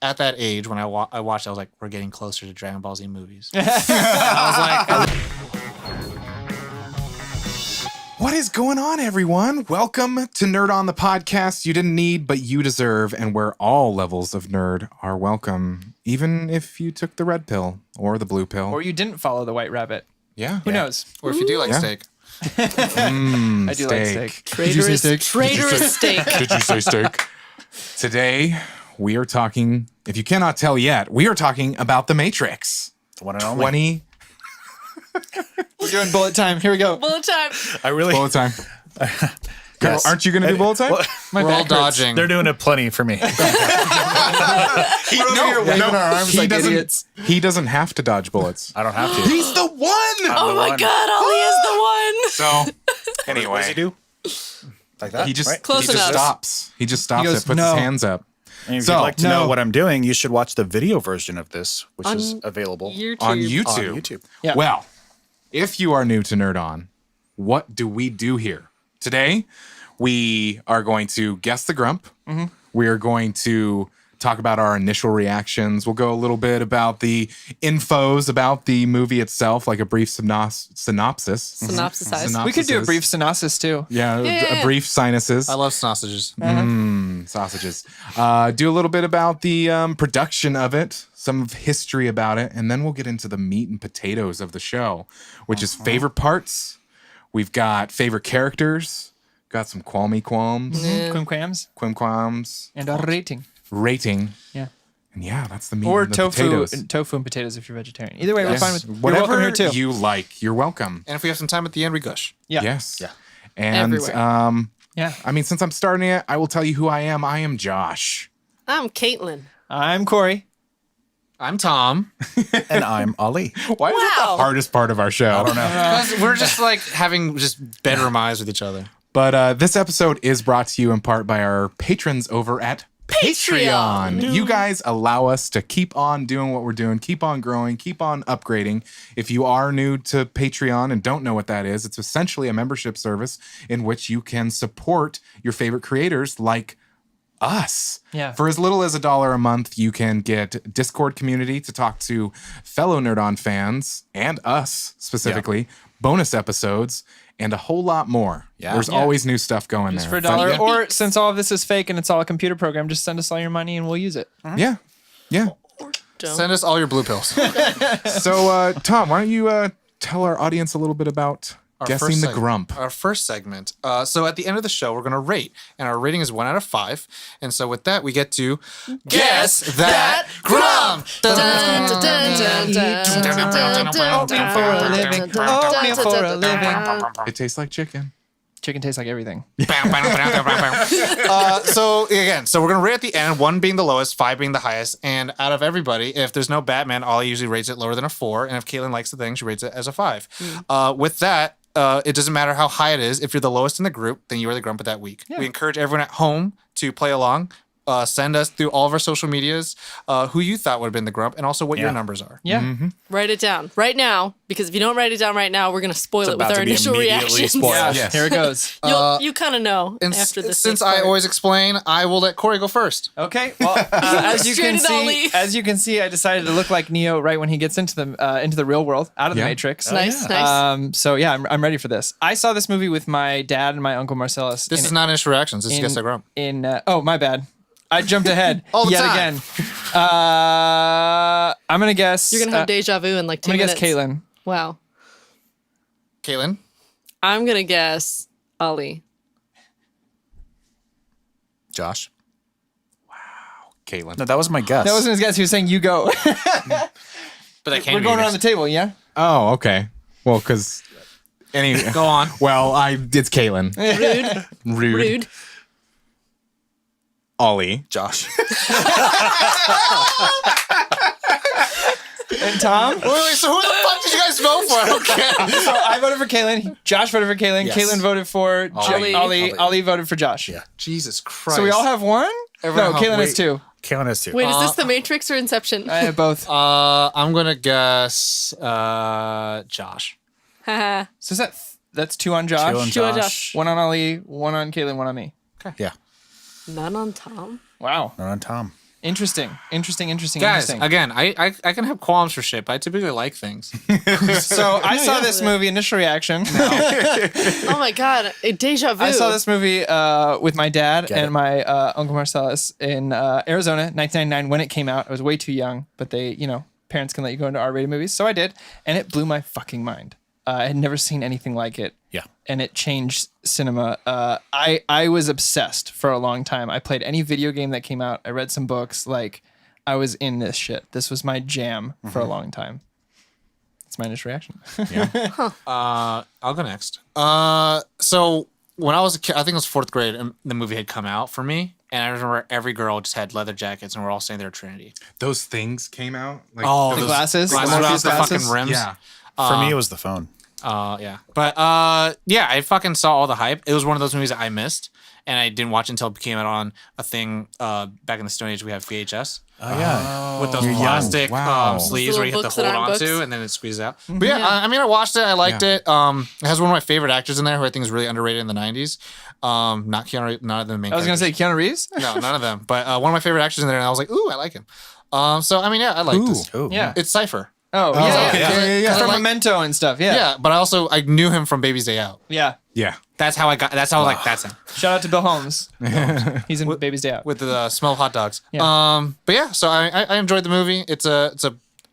at that age when I watched, I was like, we're getting closer to Dragon Ball Z movies. And I was like, What is going on, everyone? Welcome to Nerd on the Podcast you didn't need, but you deserve, and where all levels of nerd are welcome, even if you took the red pill or the blue pill. Or you didn't follow the white rabbit. Yeah. Who knows? or if you do like steak. I do like steak. Traitorous steak. Did you say steak? Today, we are talking, if you cannot tell yet, we are talking about The Matrix. The one and only. We're doing bullet time. Here we go. Bullet time. Bullet time. Yes. Aren't you going to do bullet time? Well, My We're back all hurts. dodging. they're doing it plenty for me. We're over here waving our arms like idiots. He doesn't have to dodge bullets. I don't have to. He's the one! Oh my God, Ollie is the one. So, anyway. What does he do? Like that? He just, right? Close he just enough. stops. He just stops He goes, it, puts "No." his hands up. And if So, you'd like to no. know what I'm doing, you should watch the video version of this, which is available YouTube. On on YouTube. YouTube. Yeah. Well, if you are new to Nerd On, what do we do here? Today, we are going to guess the grump. We are going to talk about our initial reactions. We'll go a little bit about the infos about the movie itself, like a brief synopsis. Synopsisize. We could do a Synopsises. brief synopsis too. Yeah, Yeah. a brief sinuses. I love sausages. Sausages. Do a little bit about the production of it, some of history about it, and then we'll get into the meat and potatoes of the show, which is favorite parts. We've got favorite characters. Got some qualms, Quimquams. qualms, And a rating. rating, Yeah. and yeah, that's the meat Or and the tofu, potatoes. Tofu and potatoes if you're vegetarian. Either way, we're Yes. fine with. You're Whatever welcome here too. you like. You're welcome. And if we have some time at the end, we gush. Yeah. Yes. Yeah. And Everywhere. Yeah. I mean, since I'm starting it, I will tell you who I am. I am Josh. I'm Caitlin. I'm Corey. I'm Tom. And I'm Ali. Why is that Wow. the hardest part of our show? I don't know. Because we're just like having just better minds with each other. But this episode is brought to you in part by our patrons over at Patreon. You guys allow us to keep on doing what we're doing, keep on growing, keep on upgrading. If you are new to Patreon and don't know what that is, it's essentially a membership service in which you can support your favorite creators like us. Yeah. For as little as $1 a month, you can get Discord community to talk to fellow Nerd On fans and us specifically, bonus episodes, and a whole lot more. Yeah. There's Yeah. always new stuff going Just there. for $1. Fun- Or since all of this is fake and it's all a computer program, just send us all your money and we'll use it. Yeah. Yeah. Don't. Send us all your blue pills. So, Tom, why don't you tell our audience a little bit about guessing the segment. grump? Our first segment. So at the end of the show, we're going to rate. And our rating is 1 out of 5. And so with that, we get to guess that grump. Oatmeal for a living. It tastes like chicken. Chicken tastes like everything. So again, so we're gonna rate at the end, 1 being the lowest, 5 being the highest, and out of everybody, if there's no Batman, Ollie usually rates it lower than a 4, and if Caitlin likes the thing, she rates it as a 5. With that, it doesn't matter how high it is. If you're the lowest in the group, then you are the grump of that week. We encourage everyone at home to play along. Send us through all of our social medias who you thought would have been the grump, and also what your numbers are. Yeah. Write it down right now, because if you don't write it down right now, we're gonna spoil it with about our to be initial immediately reactions. spoiled. Yeah. Yes. Here it goes. You kind of know And after this. since I always explain, I will let Corey go first. Okay. Well, as you can Straight into see, I decided to look like Neo right when he gets into the real world, out of the Yeah. Matrix. nice, nice. So yeah, I'm ready for this. I saw this movie with my dad and my uncle Marcellus. This is not initial reactions. This is guess that grump. Oh, my bad. I jumped ahead All the yet time. again. I'm gonna guess. You're gonna have deja vu in like 2 I'm gonna minutes. guess Caitlin. Wow. Caitlin. I'm gonna guess Ali. Josh. Caitlin. No, that was my guess. That wasn't his guess. He was saying you go. But that can't We're be going yours. around the table. Yeah. Oh, okay. Well, because Go on. Well, it's Caitlin. Rude. Rude. Rude. Ollie. Josh. And Tom. Wait, so who the fuck did you guys vote for? I don't care. So I voted for Caitlin. Josh voted for Caitlin. Yes. Caitlin voted for Ollie. Ollie. Ollie voted for Josh. Yeah. Jesus Christ. So we all have one? Everyone No, have- Caitlin has wait. 2. Kalen has 2. Wait, is this the Matrix or Inception? I have both. I'm gonna guess Josh. Haha. So is that's 2 on Josh? 2 on Two on Josh. 1 on Ollie, 1 on Caitlin, 1 on me. Yeah. None on Tom. Wow. Not on Tom. Interesting. Guys, again, I can have qualms for shit, but I typically like things. So I saw this movie. Initial reaction. Oh my god, a deja vu. I saw this movie with my dad Get and it. my Uncle Marcellus in Arizona, 1999, when it came out. I was way too young, but they, parents can let you go into R-rated movies, so I did, and it blew my fucking mind. I had never seen anything like it. Yeah. And it changed cinema. I was obsessed for a long time. I played any video game that came out. I read some books. Like, I was in this shit. This was my jam for a long time. That's my initial reaction. I'll go next. So when I was a kid, I think it was 4th grade, and the movie had come out for me. And I remember every girl just had leather jackets, and we're all saying they're Trinity. Those things came out. Like, Oh, The glasses? Glasses The without Morpheus the glasses? fucking rims. yeah. For me, it was the phone. Yeah. But yeah, I fucking saw all the hype. It was one of those movies that I missed, and I didn't watch until it became out on a thing back in the Stone Age. We have VHS. Oh, yeah. With those You're young. plastic Wow. sleeves Those where you little have to books that hold aren't on to, books. and then it squeezes out. But yeah, I mean, I watched it. I liked it. It has one of my favorite actors in there who I think is really underrated in the 90s. Not Keanu Reeves, none of the main I was going to say Keanu Reeves? No, none of them. But one of my favorite actors in there, and I was like, ooh, I like him. So, I mean, yeah, I like this. Oh, Yeah. It's Cypher. Oh, okay. Yeah. From Like- Memento and stuff. Yeah. Yeah, but I knew him from Baby's Day Out. Yeah. Yeah. That's how that's him. Shout out to Bill Holmes. He's in Baby's Day Out. With the smell of hot dogs. Yeah. But yeah, so I enjoyed the movie. It's a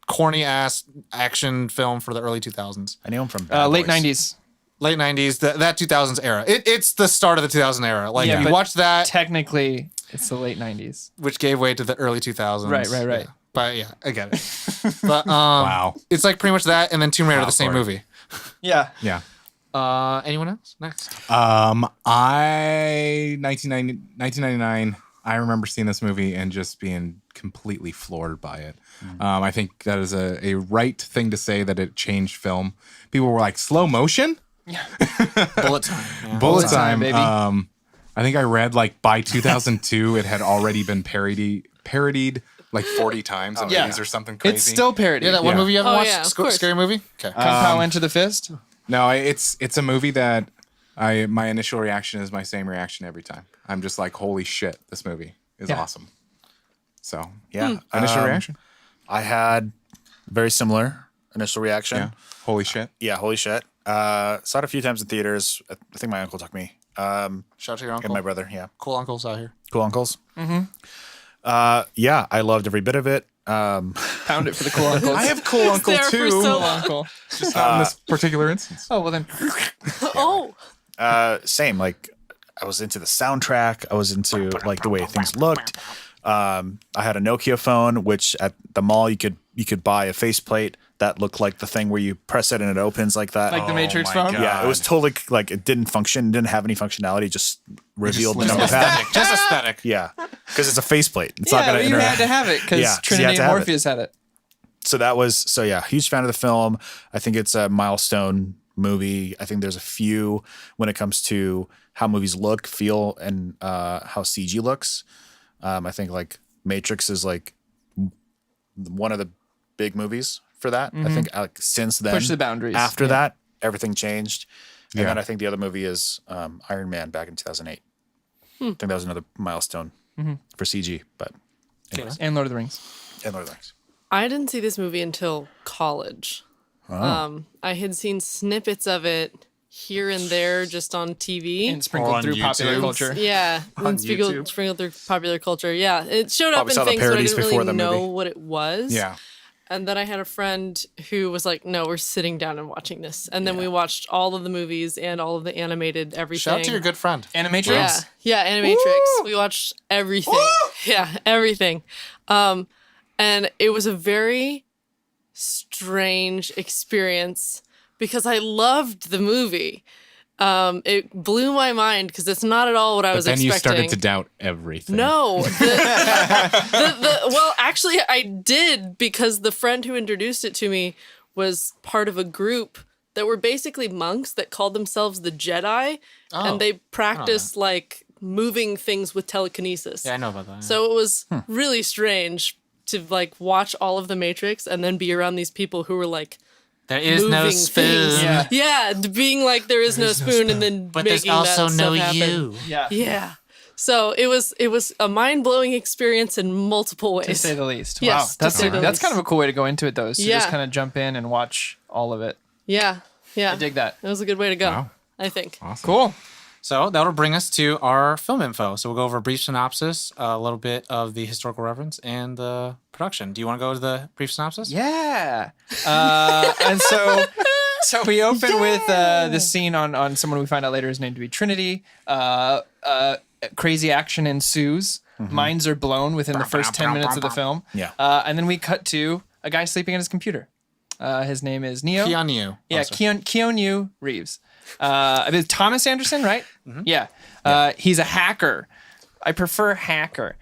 corny ass action film for the early 2000s. I knew him from Bad Late Boys. 90s. Late 90s, that 2000s era. It's the start of the 2000 era. Like, Yeah, you but watch that, Technically, it's the late 90s. which gave way to the early 2000s. Right. Yeah. But yeah, I get it. But Wow. it's like pretty much that, and then Tomb Raider, the same Corey. movie. Yeah. Yeah. Anyone else? Next. 1999, I remember seeing this movie and just being completely floored by it. I think that is a right thing to say, that it changed film. People were like, slow motion? Bullet Time. Yeah. Bullet Time, time, baby. I think I read like by 2002 it had already been parodied like 40 times in Yeah. movies or something crazy. It's still parody. Yeah, that one Yeah. movie you haven't Oh, watched? yeah, of course. Scary movie? Okay. Kung Pao Enter the Fist. No, it's a movie that my initial reaction is my same reaction every time. I'm just like, holy shit, this movie is Yeah. awesome. So Yeah. initial reaction. I had very similar initial reaction. Yeah. Holy shit. Yeah, holy shit. Saw it a few times in theaters. I think my uncle took me. Shout out to your And uncle. my brother, yeah. Cool uncles out here. Cool uncles. Mm-hmm. Yeah, I loved every bit of it. Pound it for the cool uncles. I have cool uncle there for too. so cool long. uncle. Just not in this particular instance. Oh, well then. Oh, Same. Like, I was into the soundtrack. I was into like the way things looked. I had a Nokia phone, which at the mall you could buy a faceplate that looked like the thing where you press it and it opens like that. Like the Matrix my phone? God. Yeah, it was totally like it didn't function, didn't have any functionality, it just revealed the number pad. Just aesthetic. Yeah, because it's a faceplate. It's not Yeah, going to you interact. had to have it because Yeah, 'cause you Trinity had to and have it. Morpheus had it. So yeah, huge fan of the film. I think it's a milestone movie. I think there's a few when it comes to how movies look, feel, and how CG looks. I think like Matrix is like one of the big movies for that. I think since then, Push the boundaries. After Yeah. that, everything changed. And Yeah. then I think the other movie is Iron Man back in 2008. I think that was another milestone for CG. But anyways, And Lord of the Rings. and Lord of the Rings. I didn't see this movie until college. I had seen snippets of it here and there just on TV. And sprinkled on through popular YouTube. culture. Yeah, and YouTube. sprinkled through popular culture. Yeah, it showed Probably up saw in the things, but I parodies didn't before really the know movie. what it was. Yeah. And then I had a friend who was like, "No, we're sitting down and watching this." And then we watched all of the movies and all of the animated everything. Shout out to your good friend. Animatrix? Yeah, Animatrix. We watched everything. Yeah, everything. And it was a very strange experience because I loved the movie. It blew my mind because it's not at all what I was Then you expecting. started to doubt everything. No. Well, actually, I did because the friend who introduced it to me was part of a group that were basically monks that called themselves the Jedi. And they practiced like moving things with telekinesis. Yeah, I know about that. So it was really strange to like watch all of the Matrix and then be around these people who were like, there is no moving spoon. things. Yeah. Yeah, being like there is no spoon and then But there's making also that no stuff happen. you. Yeah. Yeah. So it was a mind-blowing experience in multiple ways. To say the least. Yes, Wow. to That's say the that's least. kind of a cool way to go into it, though, is to Yeah. just kind of jump in and watch all of it. Yeah. I dig that. It was a good way to go, Wow. I think. Awesome. Cool. So that'll bring us to our film info. So we'll go over a brief synopsis, a little bit of the historical reference, and the production. Do you want to go to the brief synopsis? Yeah. And so we open with this scene on someone we find out later is named to be Trinity. Crazy action ensues. Minds are blown within the first 10 minutes of the film. Yeah. And then we cut to a guy sleeping at his computer. His name is Neo. Keanu. Yeah, Keanu Reeves. I mean, Thomas Anderson, right? Yeah. He's a hacker. I prefer hacker.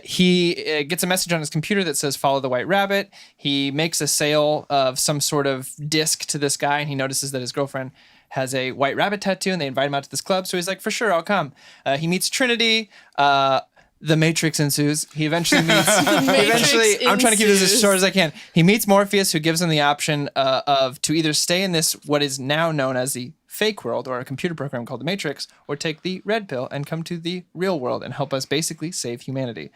He gets a message on his computer that says, follow the white rabbit. He makes a sale of some sort of disc to this guy, and he notices that his girlfriend has a white rabbit tattoo, and they invite him out to this club. So he's like, for sure, I'll come. He meets Trinity. The Matrix ensues. He eventually meets. I'm trying to keep this as short as I can. He meets Morpheus, who gives him the option of to either stay in this what is now known as the fake world or a computer program called the Matrix, or take the red pill and come to the real world and help us basically save humanity.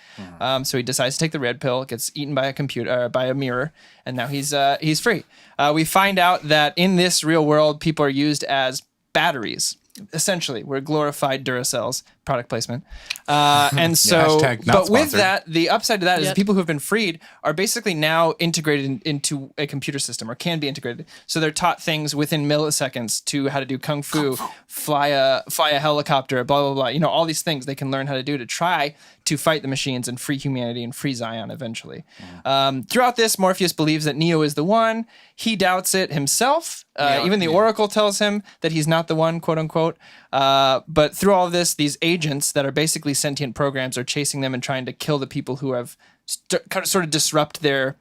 So he decides to take the red pill, gets eaten by a computer, by a mirror, and now he's free. We find out that in this real world, people are used as batteries. Essentially, we're glorified Duracells, product placement. And so, hashtag not but with sponsored. that, the upside to that is Yep. the people who have been freed are basically now integrated into a computer system, or can be integrated. So they're taught things within milliseconds to how to do kung fu, fly a helicopter, blah, blah, blah. You know, all these things they can learn how to do to try to fight the machines and free humanity and free Zion eventually. Throughout this, Morpheus believes that Neo is the one. He doubts it himself. Even the Oracle tells him that he's not the one, quote unquote. But through all of this, these agents that are basically sentient programs are chasing them and trying to kill the people who have sort of disrupt their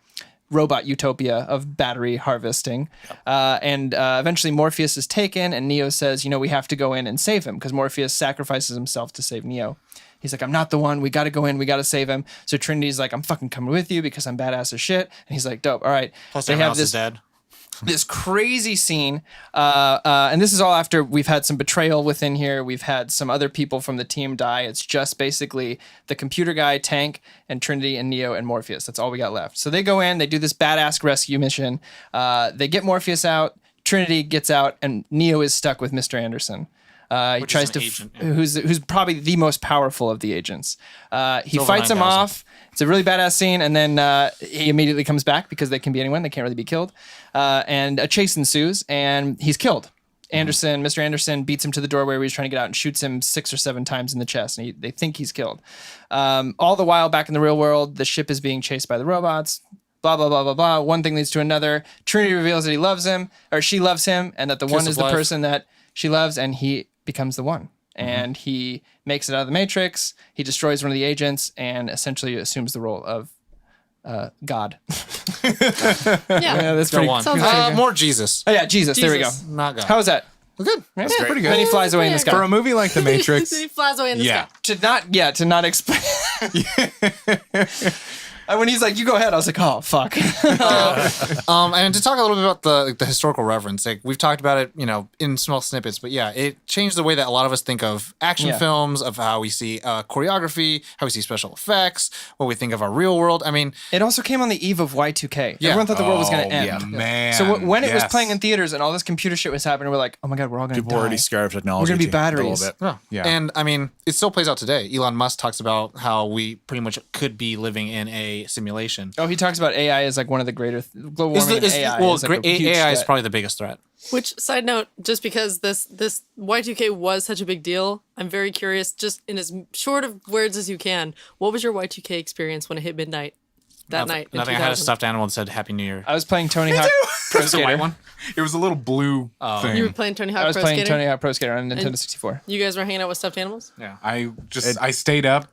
robot utopia of battery harvesting. And eventually Morpheus is taken, and Neo says, we have to go in and save him, because Morpheus sacrifices himself to save Neo. He's like, I'm not the one. We got to go in. We got to save him. So Trinity's like, I'm fucking coming with you because I'm badass as shit. And he's like, dope. All right. Plus They everyone have else is dead. this crazy scene. And this is all after we've had some betrayal within here. We've had some other people from the team die. It's just basically the computer guy, Tank, and Trinity, and Neo, and Morpheus. That's all we got left. So they go in. They do this badass rescue mission. They get Morpheus out. Trinity gets out, and Neo is stuck with Mr. Anderson. He tries an to, agent, yeah. who's probably the most powerful of the agents. He over fights him 9,000. off. It's a really badass scene, and then he immediately comes back because they can be anyone. They can't really be killed. And a chase ensues, and he's killed. Mr. Anderson beats him to the doorway where he's trying to get out and shoots him 6 or 7 times in the chest, and they think he's killed. All the while, back in the real world, the ship is being chased by the robots. Blah, blah, blah, blah, blah. One thing leads to another. Trinity reveals that he loves him, or she loves him, and that the one of is the life. person that she loves, and he becomes the one. And he makes it out of the Matrix. He destroys one of the agents and essentially assumes the role of God. Yeah. That's Go pretty on. Sounds good. More Jesus. Oh yeah, Jesus. There we go. Jesus. Not God. How was that? Good. That's pretty good. Then he flies away in the sky. For a movie like The Matrix, He flies away in the yeah. sky. to not explain. When he's like, "You go ahead," I was like, "Oh fuck." And to talk a little bit about the historical reference, like we've talked about it, in small snippets, but yeah, it changed the way that a lot of us think of action Yeah. films, of how we see choreography, how we see special effects, what we think of our real world. I mean, It also came on the eve of Y2K. Yeah. Everyone thought the world was going to Oh, end. yeah. man. So when it was yes. playing in theaters and all this computer shit was happening, we're like, "Oh my god, we're all going to People die." were already scared of technology. We're gonna be too, a batteries. little bit. Yeah. And I mean, it still plays out today. Elon Musk talks about how we pretty much could be living in a simulation. Oh, he talks about AI as like one of the greater global warming. And AI is like a huge AI is threat. probably the biggest threat. Which, side note, just because this Y2K was such a big deal, I'm very curious, just in as short of words as you can, what was your Y2K experience when it hit midnight that night in Nothing. I had a 2000? stuffed animal that said Happy New Year. I was playing Tony Hawk Pro It's a white Skater. one. It was a little blue thing. You were playing Tony Hawk I was Pro playing Skater? Tony Hawk Pro Skater on Nintendo 64. You guys were hanging out with stuffed animals? Yeah. I stayed up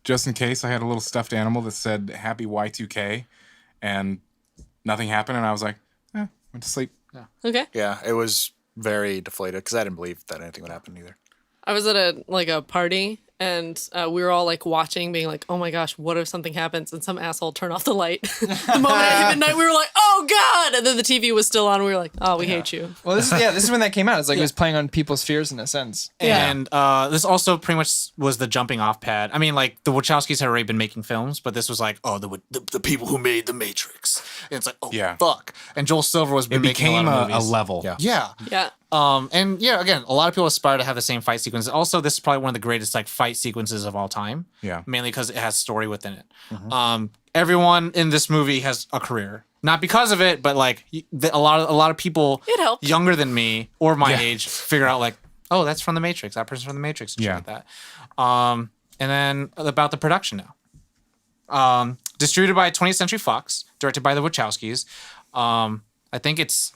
just in case. I had a little stuffed animal that said Happy Y2K, and nothing happened. And I was like, went to sleep. Okay. Yeah, it was very deflated because I didn't believe that anything would happen either. I was at a party and we were all like watching, being like, "Oh my gosh, what if something happens and some asshole turned off the light?" The moment it hit midnight, we were like, "Oh god!" And then the TV was still on. And we were like, "Oh, we hate you." Well, this is when that came out. It's like it was playing on people's fears in a sense. And this also pretty much was the jumping off pad. I mean, like the Wachowskis had already been making films, but this was like, oh, the people who made The Matrix. And it's like, oh, fuck. And Joel Silver was been making a lot of movies. A level. Yeah. And again, a lot of people aspire to have the same fight sequences. Also, this is probably one of the greatest like fight sequences of all time. Yeah. Mainly because it has story within it. Everyone in this movie has a career. Not because of it, but like a lot of people It helped. younger than me or my age figure out like, oh, that's from The Matrix. That person's from The Matrix and shit like that. And then about the production now. Distributed by 20th Century Fox, directed by the Wachowskis. I think it's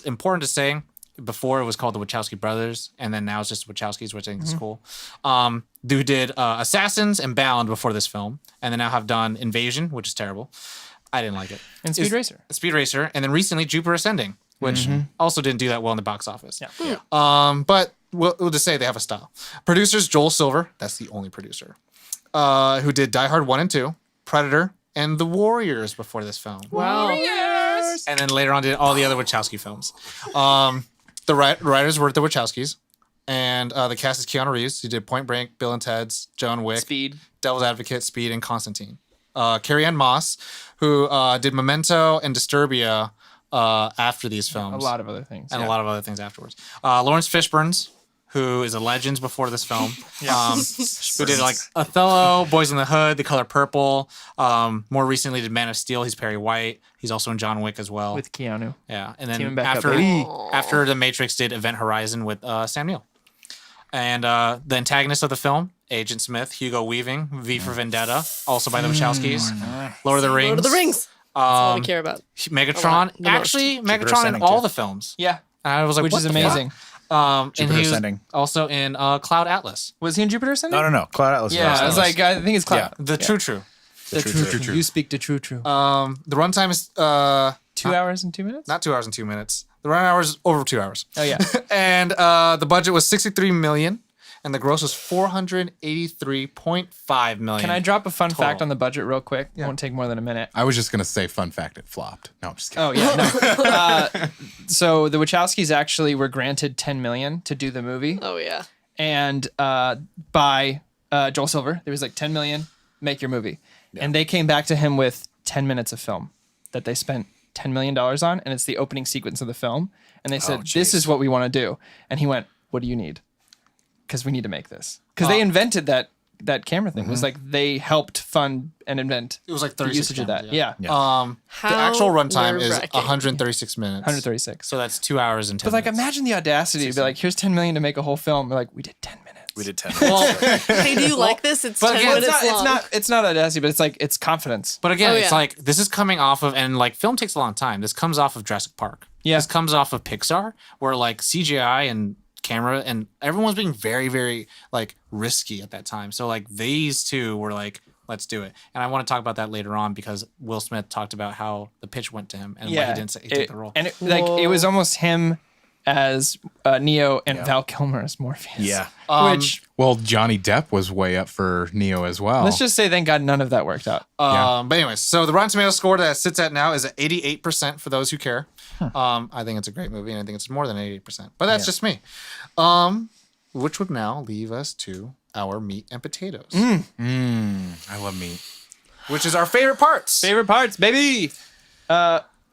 important to say before it was called the Wachowski Brothers, and then now it's just Wachowskis, which I think is cool. Who did Assassins and Bound before this film, and then now have done Invasion, which is terrible. I didn't like it. And Speed Racer. Speed Racer, and then recently Jupiter Ascending, which also didn't do that well in the box office. Yeah. But we'll just say they have a style. Producers Joel Silver, that's the only producer, who did Die Hard 1 and 2, Predator, and The Warriors before this film. Wow. And then later on did all the other Wachowski films. The writers were the Wachowskis, and the cast is Keanu Reeves, who did Point Break, Bill and Ted's, John Wick, Speed, Devil's Advocate, Speed, and Constantine. Carrie Ann Moss, who did Memento and Disturbia after these films. a lot of other things. And a lot of other things afterwards. Lawrence Fishburne, who is a legend before this film, who did like Othello, Boys in the Hood, The Color Purple. More recently did Man of Steel. He's Perry White. He's also in John Wick as well. With Keanu. Yeah, and Teaming then back up, baby. after The Matrix did Event Horizon with Sam Neill. And the antagonist of the film, Agent Smith, Hugo Weaving, V for Vendetta, also by the Wachowskis. Lord of the Rings. Lord of the Rings. That's all we care about. Megatron. The Actually, Jupiter Megatron in Ascending, all too. the films. Yeah. And I was like, Which what is the amazing. fuck? And Jupiter he was Ascending. also in Cloud Atlas. Was he in Jupiter Ascending? No. Cloud Atlas. Yeah, I was like, I think it's Cloud. The True. The true. You speak the true. The runtime is 2 hours and 2 minutes? not 2 hours and 2 minutes. The run hour is over 2 hours. Oh, yeah. And the budget was $63 million, and the gross was $483.5 million. Can I drop a fun fact on the budget real quick? It won't take more than a minute. I was just gonna say, fun fact, it flopped. No, I'm just kidding. Oh yeah, no. So the Wachowskis actually were granted $10 million to do the movie, Oh yeah. and by Joel Silver, there was like $10 million, make your movie, and they came back to him with 10 minutes of film that they spent $10 million on, and it's the opening sequence of the film, and they said, "This is what we want to do," and he went, "What do you need? Because we need to make this." Because they invented that camera thing. It was like they helped fund and invent. It was like the 36 usage of that. cameras, Yeah. The How actual runtime is nerve-wracking. 136 minutes. 136. So that's 2 hours and 10 But like, minutes. imagine the audacity to be like, "Here's $10 million to make a whole film." We're like, "We did 10 minutes." We did 10. Hey, do you like this? It's 10 again, minutes long. It's not audacity, but it's like it's confidence. But again, Oh, it's yeah. like this is coming off of, and like film takes a long time. This comes off of Jurassic Park. Yeah. This comes off of Pixar, where like CGI and camera and everyone's being very, very like risky at that time. So like these two were like, let's do it. And I want to talk about that later on because Will Smith talked about how the pitch went to him and why he didn't take the role. And it was almost him as Neo and Val Kilmer as Morpheus. Yeah. Which Well, Johnny Depp was way up for Neo as well. let's just say, thank God, none of that worked out. But anyways, so the Rotten Tomatoes score that it sits at now is at 88% for those who care. I think it's a great movie, and I think it's more than 88%. But that's just me. Which would now leave us to our meat and potatoes, I love meat. which is our favorite parts. Favorite parts, baby.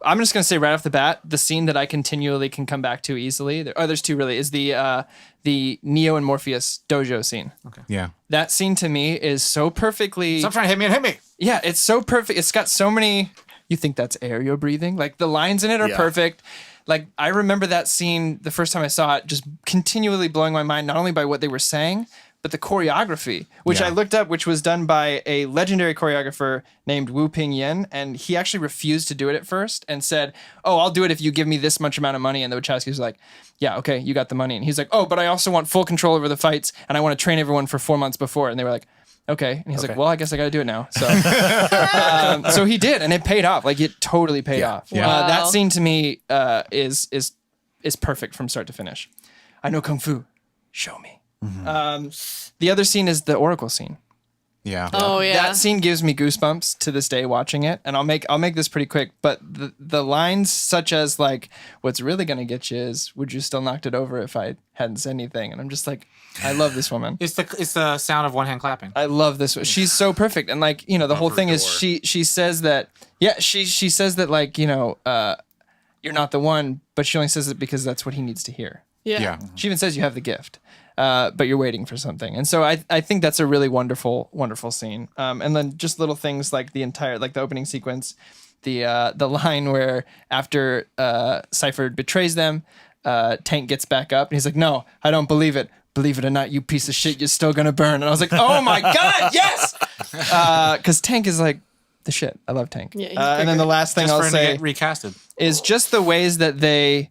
I'm just gonna say right off the bat, the scene that I continually can come back to easily. There's two really. Is the Neo and Morpheus dojo scene. Yeah. That scene to me is so perfectly. Stop trying to hit me and hit me. Yeah, it's so perfect. It's got so many. You think that's air you're breathing? Like the lines in it are Yeah. perfect. Like I remember that scene the first time I saw it, just continually blowing my mind, not only by what they were saying, but the choreography, which Yeah. I looked up, which was done by a legendary choreographer named Wu Ping Yen, and he actually refused to do it at first and said, "Oh, I'll do it if you give me this much amount of money." And the Wachowskis was like, "Yeah, okay, you got the money." And he's like, "Oh, but I also want full control over the fights, and I want to train everyone for 4 months before." And they were like, "Okay." And he's like, "Well, I guess I got to do it now." So, so he did, and it paid off. Like it totally paid off. Yeah. That Wow. scene to me is perfect from start to finish. I know kung fu. Show me. The other scene is the Oracle scene. Yeah. Oh yeah. That scene gives me goosebumps to this day watching it, and I'll make this pretty quick. But the lines such as like, "What's really gonna get you is, would you still knocked it over if I hadn't said anything?" And I'm just like, I love this woman. It's the sound of one hand clapping. I love this. She's so perfect, and like the whole thing is she says that she says that like you're not the one, but she only says it because that's what he needs to hear. Yeah. She even says you have the gift, but you're waiting for something. And so I think that's a really wonderful scene. And then just little things like the opening sequence, the line where after Cypher betrays them, Tank gets back up and he's like, "No, I don't believe it. Believe it or not, you piece of shit, you're still gonna burn." And I was like, "Oh my God, yes!" Because Tank is like the shit. I love Tank. Yeah, he's and then the last thing Just I'll for him to say get recasted. is just the ways that they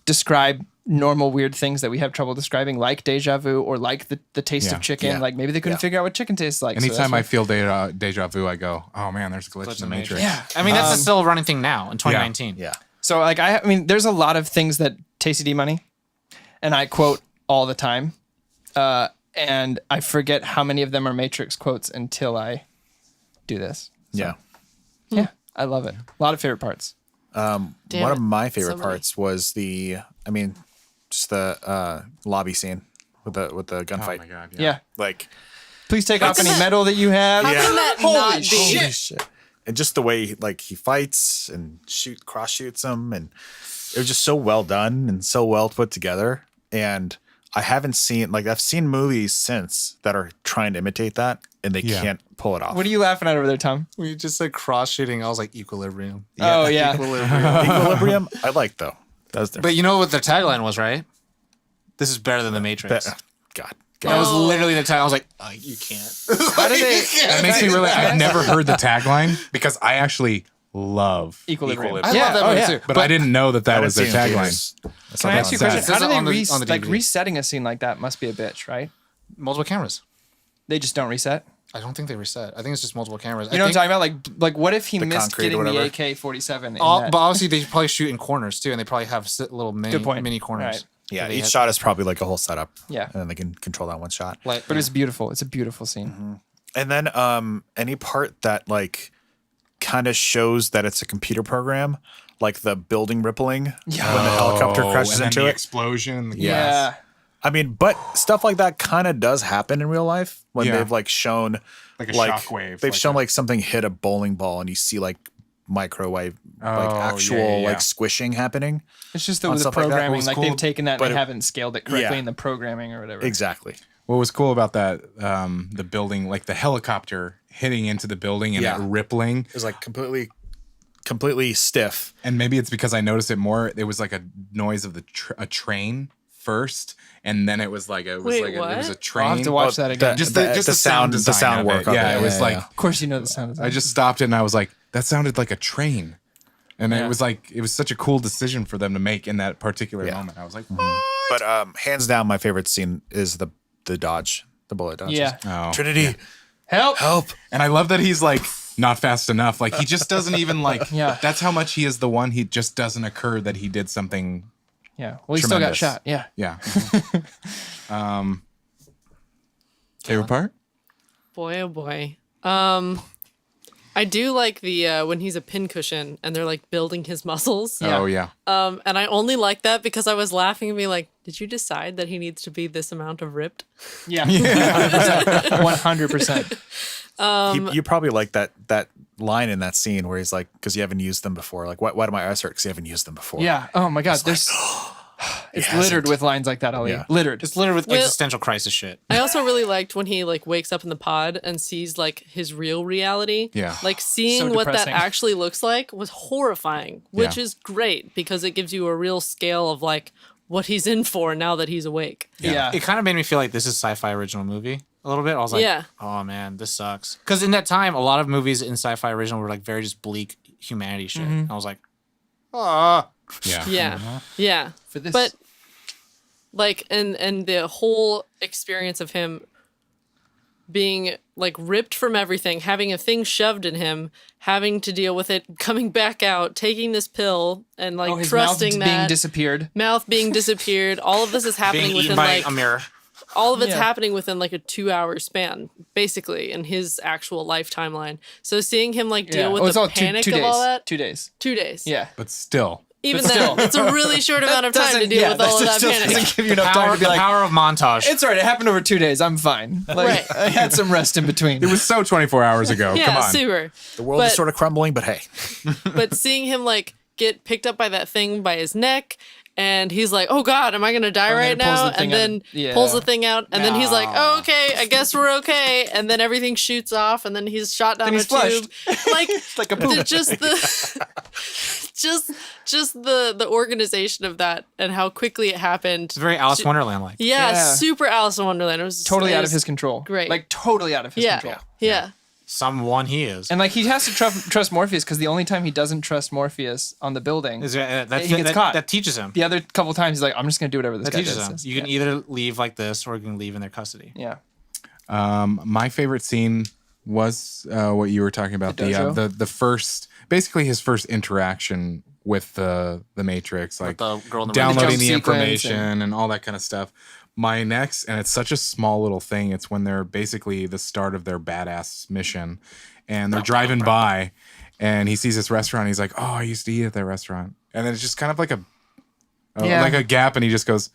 describe normal weird things that we have trouble describing, like deja vu or like the taste of chicken. Yeah. Like maybe they couldn't figure out what chicken tastes like. Anytime I feel deja vu, I go, "Oh man, there's a glitch in the Matrix." yeah. I mean, that's still a running thing now in 2019. Yeah. So like I mean, there's a lot of things that Tasty D Money, and I quote all the time, and I forget how many of them are Matrix quotes until I do this. Yeah. Yeah, I love it. A lot of favorite parts. One of my favorite parts was just the lobby scene with the Oh gunfight. my God. Yeah. Like, Please take off any metal that you have. How can that not be? holy shit. And just the way like he fights and cross shoots him, and it was just so well done and so well put together. And I haven't seen I've seen movies since that are trying to imitate that and they can't pull it off. What are you laughing at over there, Tom? When you just said cross shooting, I was like Equilibrium. Oh yeah. Equilibrium? I like though. That was different. But you know what their tagline was, right? This is better than the Matrix. God. That was literally the tagline. I was like, oh, you can't. How do they? That makes me really. I've never heard the tagline because I actually love Equilibrium. I Yeah, love that oh, movie yeah. too. but I didn't know that I was haven't their seen it in tagline. theaters. That's Can I not ask you a bad. question? How do Says it they on the- on the like DVD. resetting a scene like that must be a bitch, right? Multiple cameras. They just don't reset. I don't think they reset. I think it's just multiple cameras. You know what I'm talking about? Like what if he missed concrete or getting the whatever. AK-47? But obviously they probably shoot in corners too, and they probably have little Good point. mini corners. Right. Yeah, They each had- shot is probably like a whole setup. Yeah. And then they can control that one shot. Like, But it's beautiful. It's a beautiful scene. And then any part that like kind of shows that it's a computer program, like the building rippling when the helicopter crashes and then into the it. explosion. Yeah. I mean, but stuff like that kind of does happen in real life when Yeah. they've like shown Like a shockwave, They've like shown a- like something hit a bowling ball and you see like microwave like Oh, actual yeah. like squishing happening. It's just the On stuff like that. programming. What was Like cool- they've taken that but and they it- haven't scaled it correctly Yeah. in the programming or whatever. Exactly. What was cool about that, the building, like the helicopter hitting into the building and Yeah. it rippling. It was like completely stiff. And maybe it's because I noticed it more. It was like a noise of a train first, and then it was like it was Wait, like it was a what? train. I'll have to watch that again. just the- the, just the the sound, sound- the design sound of work it. of Yeah, it. it was Yeah, like yeah. Of course, you know the sound. I just stopped it and I was like, that sounded like a train. And Yeah. it was like it was such a cool decision for them to make in that particular Yeah. moment. I was like, But hands down, my favorite scene is the dodge, the bullet dodge. Yeah. oh. Trinity, Help. help! And I love that he's like not fast enough. Like he just doesn't even like. Yeah. That's how much he is the one. He just doesn't occur that he did something. Yeah. Well, he still got Tremendous. shot. Yeah. Yeah. Favorite part? Boy, oh boy. I do like the when he's a pincushion and they're like building his muscles. Yeah. Oh yeah. And I only like that because I was laughing and being like, did you decide that he needs to be this amount of ripped? Yeah. 100%. You probably like that line in that scene where he's like, because you haven't used them before. Like, why do my eyes hurt? Because you haven't used them before. Yeah. Oh my God. There's. It's littered with lines like that, Ali. Yeah. Littered. it's literally with Well- existential crisis shit. I also really liked when he like wakes up in the pod and sees like his real reality. Yeah. Like seeing So what that depressing. actually looks like was horrifying, which Yeah. is great because it gives you a real scale of like what he's in for now that he's awake. Yeah. It kind of made me feel like this is sci-fi original movie a little bit. I was like, Yeah. oh man, this sucks. Because in that time, a lot of movies in sci-fi original were like very just bleak humanity shit. I was like, ah. Yeah. Yeah. Yeah. For this. But like and the whole experience of him being like ripped from everything, having a thing shoved in him, having to deal with it, coming back out, taking this pill, and like his trusting mouth being that disappeared. mouth being disappeared. All of this is happening Being eaten within by like a mirror. all of it's Yeah. happening within like a 2-hour span, basically, in his actual life timeline. So seeing him like deal with it's the all panic two of days. all that, 2 days. 2 days. Yeah. But still, Even But then, still. it's a really short amount of time to deal with all of that still panic. doesn't give you enough time Power, to be the like, power of montage. it's all right. It happened over 2 days. I'm fine. Like, Right. I had some rest in between. it was so 24 hours ago. Yeah, Come on. super. The world is But- sort of crumbling, but hey, But seeing him like get picked up by that thing by his neck, and he's like, "Oh God, am I gonna die and then right it pulls now?" the thing And then out. Yeah. pulls the thing out, and then he's like, No. "Oh, okay, I guess we're okay." And then everything shoots off, and then he's shot down Then a he's tube. Like, like a poop. just the just the organization of that and how quickly it happened. It's very Alice Wonderland like. Yeah, Yeah. super Alice in Wonderland. It was Totally it out of was- his control. great. Like totally out of his Yeah, control. yeah. Someone he is. And like he has to trust Morpheus because the only time he doesn't trust Morpheus on the building, That he gets caught. That teaches him. the other couple times he's like, I'm just gonna do whatever this That guy teaches him. does. You can either leave like this or you can leave in their custody. Yeah. My favorite scene was what you were talking about. The dojo? The first, basically his first interaction with the Matrix, like the girl in the downloading jump the sequence information and all that kind of stuff. My next, and it's such a small little thing. It's when they're basically the start of their badass mission, and they're driving by, and he sees this restaurant. He's like, "Oh, I used to eat at that restaurant," and then it's just kind of like Yeah. like a gap, and he just goes,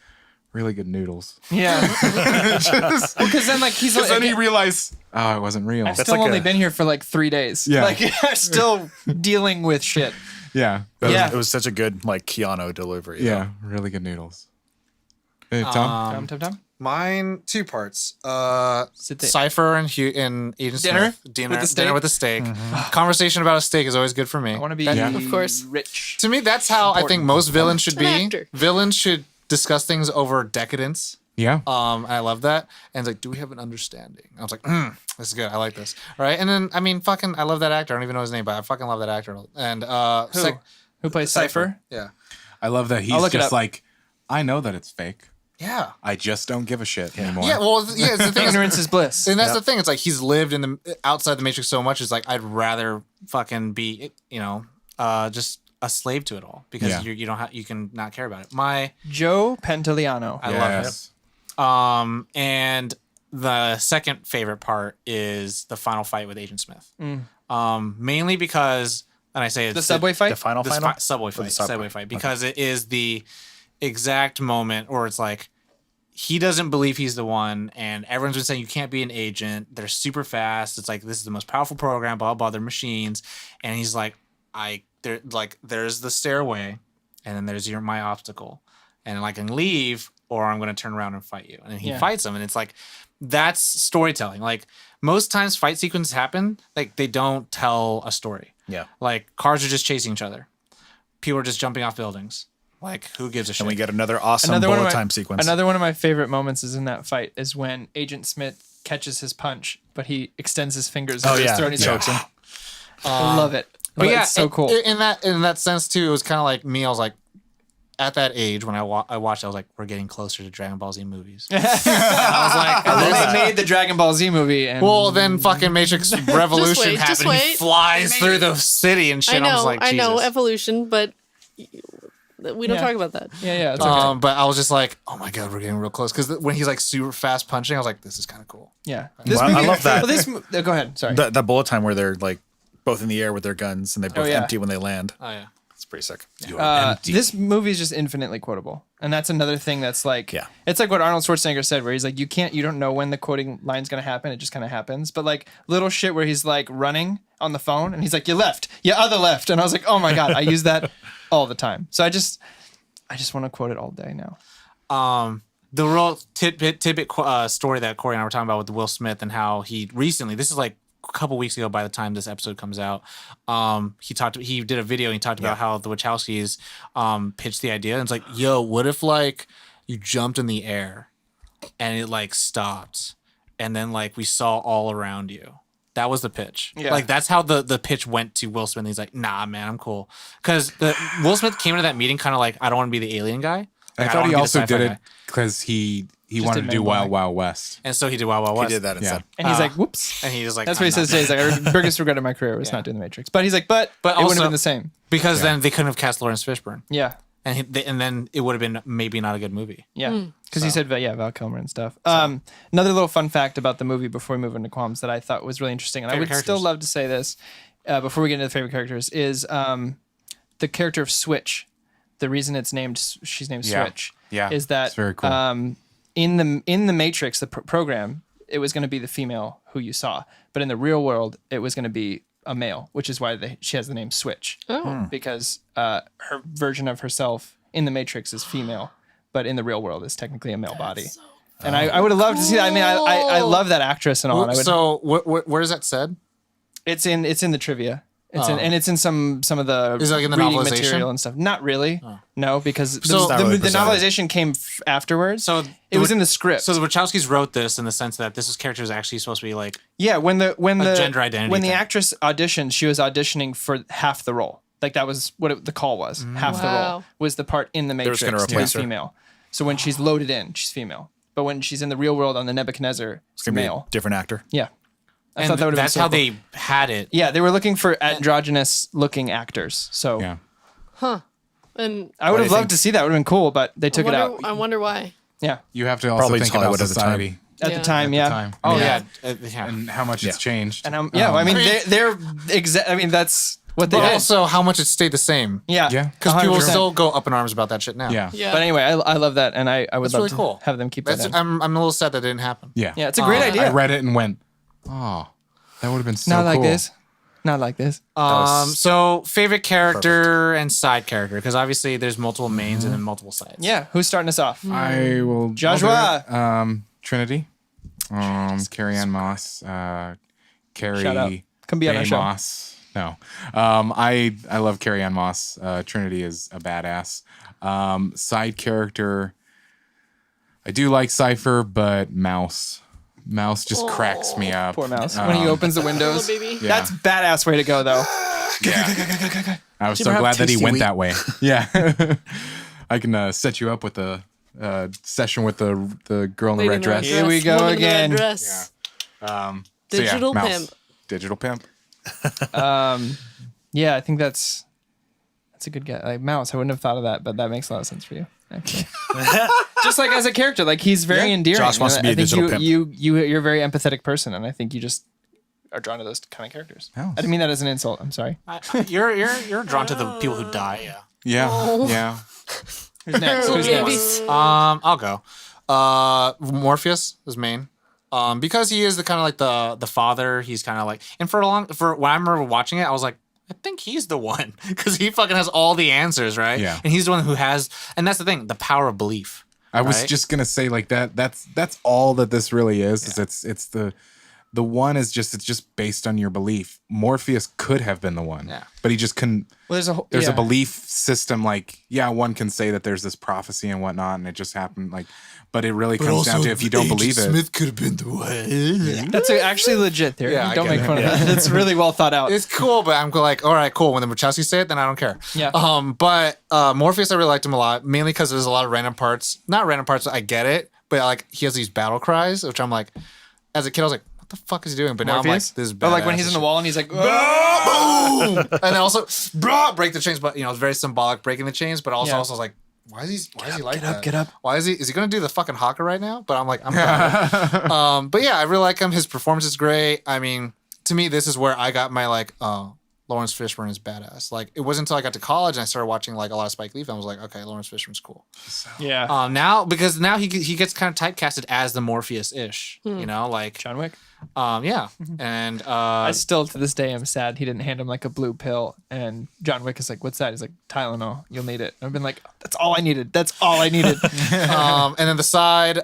"Really good noodles." Yeah. Because then like he's Because like, then he realized, oh, it wasn't real. I've still like only a- been here for like 3 days. Yeah. Like I'm still dealing with shit. Yeah. Yeah. it was such a good like Keanu delivery. Yeah, really good noodles. Hey, Tom. Tom. Mine 2 parts. Sit there. Cypher and Agent Dinner? Smith. Dinner With the steak? Dinner with the steak. Conversation about a steak is always good for me. I want to be Of course. rich. To me, that's how I think most villains should An be. actor. Villains should discuss things over decadence. Yeah. I love that. And it's like, do we have an understanding? I was like, this is good. I like this. All right. And then, I mean, fucking, I love that actor. I don't even know his name, but I fucking love that actor. And Who plays Cypher? Yeah. I love that he's I'll look it just up. like, I know that it's fake. Yeah. I just don't give a shit anymore. Yeah. Well, yeah. It's the thing. Ignorance is bliss. And that's the thing. It's like he's lived in the outside the Matrix so much. It's like I'd rather fucking be, just a slave to it all because Yeah. you don't have you can not care about it. Joe Pantoliano. I love it. Yes. And the second favorite part is the final fight with Agent Smith. Mainly because, and I say it's The subway fight? The final the final subway Or fight, the subway fight, because it is the exact moment where it's like he doesn't believe he's the one, and everyone's been saying you can't be an agent. They're super fast. It's like this is the most powerful program. Blah blah. They're machines, and he's like, there's the stairway, and then there's my obstacle, and I can leave or I'm going to turn around and fight you. And then he fights him, and it's like that's storytelling. Like most times, fight sequences happen like they don't tell a story. Yeah. Like cars are just chasing each other. People are just jumping off buildings. Like who gives a shit? And we get another awesome one of bullet my- time sequence. Another one of my favorite moments is in that fight is when Agent Smith catches his punch, but he extends his fingers over his throat and he's chokes like, him. I love it. But yeah, it's so cool. In that sense too, it was kind of like me. I was like, at that age when I watched, I was like, we're getting closer to Dragon Ball Z movies. I was like, And then they made the Dragon Ball Z movie, and well, then fucking Matrix Revolution wait, just happened. He wait. flies through the city and shit. I know, was like, I know, Jesus. evolution, but we don't Yeah. talk about that. yeah, it's okay. But I was just like, oh my god, we're getting real close. Because when he's like super fast punching, I was like, this is kind of cool. Yeah, Well, I love that. Well, go ahead. Sorry. That bullet time where they're like both in the air with their guns and they both yeah. empty when they land. Oh yeah. It's pretty sick. This movie is just infinitely quotable, and that's another thing that's like, Yeah. it's like what Arnold Schwarzenegger said, where he's like, you don't know when the quoting line's gonna happen, it just kind of happens. But like little shit where he's like running on the phone, and he's like, "You left, you other left," and I was like, "Oh my god, I use that all the time." So I just want to quote it all day now. The real tidbit story that Corey and I were talking about with Will Smith and how he recently, this is like a couple weeks ago by the time this episode comes out, he did a video and he talked about how the Wachowskis pitched the idea, and it's like, yo, what if like you jumped in the air and it like stopped and then like we saw all around you. That was the pitch. Yeah. Like that's how the pitch went to Will Smith. He's like, nah, man, I'm cool. Because Will Smith came into that meeting kind of like, I don't want to be the alien guy. I Like, thought don't he wanna be the also sci-fi did guy. it because he Just wanted did to do Men in Wild Black. Wild West. And so he did Wild Wild He West. did that instead. And he's like, whoops. And he's like, That's what he I'm says not today. He's like, our biggest regret of my career was Yeah. not doing The Matrix. But he's like, but But it wouldn't also- have been the same. because then they couldn't have cast Lawrence Fishburne, Yeah. and and then it would have been maybe not a good movie. Yeah. Because he said, Val Kilmer and stuff. Another little fun fact about the movie before we move into qualms that I thought was really interesting, and I would Favorite still characters. love to say this before we get into the favorite characters, is the character of Switch. The reason it's named, she's named Yeah. Switch, Yeah, is that it's very cool. in the Matrix, the program, it was going to be the female who you saw, but in the real world, it was going to be a male, which is why she has the name Switch. Because her version of herself in the Matrix is female, but in the real world is technically a male body. And I would have loved to see that. I mean, I love that actress and all. And I would, So where is that said? it's in the trivia. It's in some of the Is it like in the reading novelization? material and stuff. Not really. No, because So- the, Not really the presented. novelization came afterwards. So it was in the script. So the Wachowskis wrote this in the sense that this character is actually supposed to be like Yeah, when the gender identity when the thing. actress auditioned, she was auditioning for half the role. Like that was what the call was. Half the role Wow. was the part in the just Matrix gonna to be replace her. female. So when she's loaded in, she's female. But when she's in the real world on the Nebuchadnezzar, it's It's gonna be a male. different actor. Yeah, I and thought that would have been that's so how cool. they had it. Yeah, they were looking for androgynous looking actors. So Yeah. And I would do have you loved think? to see that. Would have been cool, but they took it out. I wonder why. Yeah, You have to also Probably think just about Hollywood at the time. society at Yeah. the time, at yeah. the time. Oh Yeah. yeah. And how much it's changed. And I mean, they're I mean, that's what they But did. also how much it stayed the same. Yeah, Yeah. Because people 100%. still go up in arms about that shit now. Yeah. Yeah. But anyway, I love that, and I would That's love really to cool. have them keep that That's, in. I'm a little sad that didn't happen. Yeah. Yeah, it's a great idea. I read it and went, oh, that would have been so Not like cool. this. Not like this. So favorite character and side character, because obviously there's multiple mains and then multiple sides. Yeah, who's starting us off? I will. Joshua. I'll do it. Trinity. Carrie Ann Moss. Carrie. Shout out. Come be on Mae our show. Moss. No. I love Carrie Ann Moss. Trinity is a badass. Side character. I do like Cypher, but Mouse. Mouse just cracks me up. Poor mouse. When he opens the windows. Little baby. Yeah. That's badass way to go, though. I was you so ever have glad that he tasty went wheat? that way. Yeah. I can set you up with a session with the girl in the Lady red in the dress. Here we go woman in the red again. dress. So Digital Mouse. pimp. Digital pimp. Yeah, I think that's a good guy. Like mouse, I wouldn't have thought of that, but that makes a lot of sense for you. Actually. Just like as a character, like he's very endearing. Josh wants to be a I think digital pimp. you're a very empathetic person, and I think you just are drawn to those kind of characters. Mouse. I didn't mean that as an insult. I'm sorry. You're drawn to the people who die. Yeah. Yeah. Yeah. Who's next? Who's next? Babies. I'll go. Morpheus is main. Because he is the kind of like the father. He's kind of like, and for when I remember watching it, I was like, I think he's the one because he fucking has all the answers, right? Yeah. And he's the one who has, and that's the thing, the power of belief. I was Right? just gonna say like that. That's all that this really is. Is it's the one is just it's just based on your belief. Morpheus could have been the one, Yeah. but he just couldn't. Well, There's a belief system. Like one can say that there's this prophecy and whatnot, and it just happened. Like, but it really comes down to if you don't believe it. could have been the one. That's actually legit theory. Yeah, I Don't get make it. fun of that. It's really well thought out. It's cool, but I'm like, all right, cool. When the Wachowskis say it, then I don't care. Yeah. But Morpheus, I really liked him a lot, mainly because there's a lot of random parts. Not random parts. I get it, but like he has these battle cries, which I'm like, as a kid, I was like, what the fuck is he doing? But now I'm like, Morpheus? this is badass. But like when he's in the wall and he's like, and then also break the chains, but it's very symbolic breaking the chains, but also Yeah. I was like, why is he like that? get up. Why is he gonna do the fucking hawker right now? But I'm like, I'm fine. But yeah, I really like him. His performance is great. I mean, to me, this is where I got my like, Lawrence Fishburne is badass. Like it wasn't until I got to college and I started watching like a lot of Spike Lee films. Like, okay, Lawrence Fishburne's cool. yeah, Now he gets kind of typecasted as the Morpheus ish. You know, like John Wick. yeah, and I still to this day am sad he didn't hand him like a blue pill, and John Wick is like, "What's that?" He's like, "Tylenol. You'll need it." I've been like, "That's all I needed. That's all I needed." and then the side,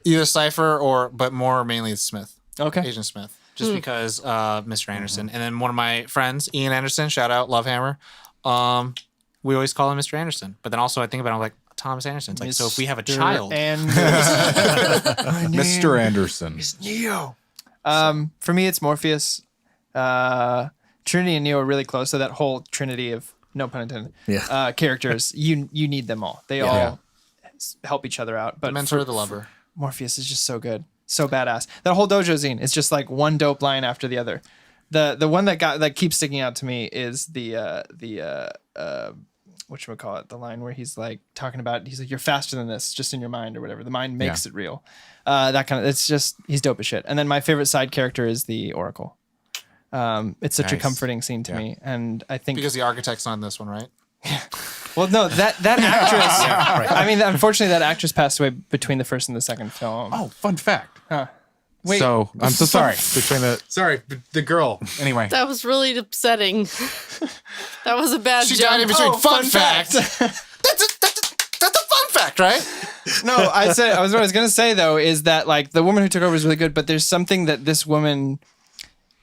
either Cypher but more mainly Smith, Okay. Agent Smith, just because Mr. Anderson, and then one of my friends, Ian Anderson, shout out, love Hammer. We always call him Mr. Anderson, but then also I think about it, I'm like Thomas Anderson. It's like, so if we have a child, and Mr. Anderson. Neo. For me, it's Morpheus. Trinity and Neo are really close. So that whole trinity of no pun intended. Yeah. Characters, you need them all. They all help each other out. But The mentor, the lover. Morpheus is just so good, so badass. That whole dojo scene is just like one dope line after the other. The one that keeps sticking out to me is the whatchamacallit, the line where he's like talking about, he's like, you're faster than this, just in your mind or whatever. The mind makes it real. That kind of, it's just, he's dope as shit. And then my favorite side character is the Oracle. It's such a comforting scene to me. And I think Because the architect's not in this one, right? well, no, that actress, I mean, unfortunately that actress passed away between the first and the second film. Oh, fun fact. Wait. So I'm so sorry. Between the girl. Anyway. That was really upsetting. That was a bad She joke. died in between. Oh, fun fun fact. That's a fun fact, right? No, what I was going to say though, is that like the woman who took over is really good, but there's something that this woman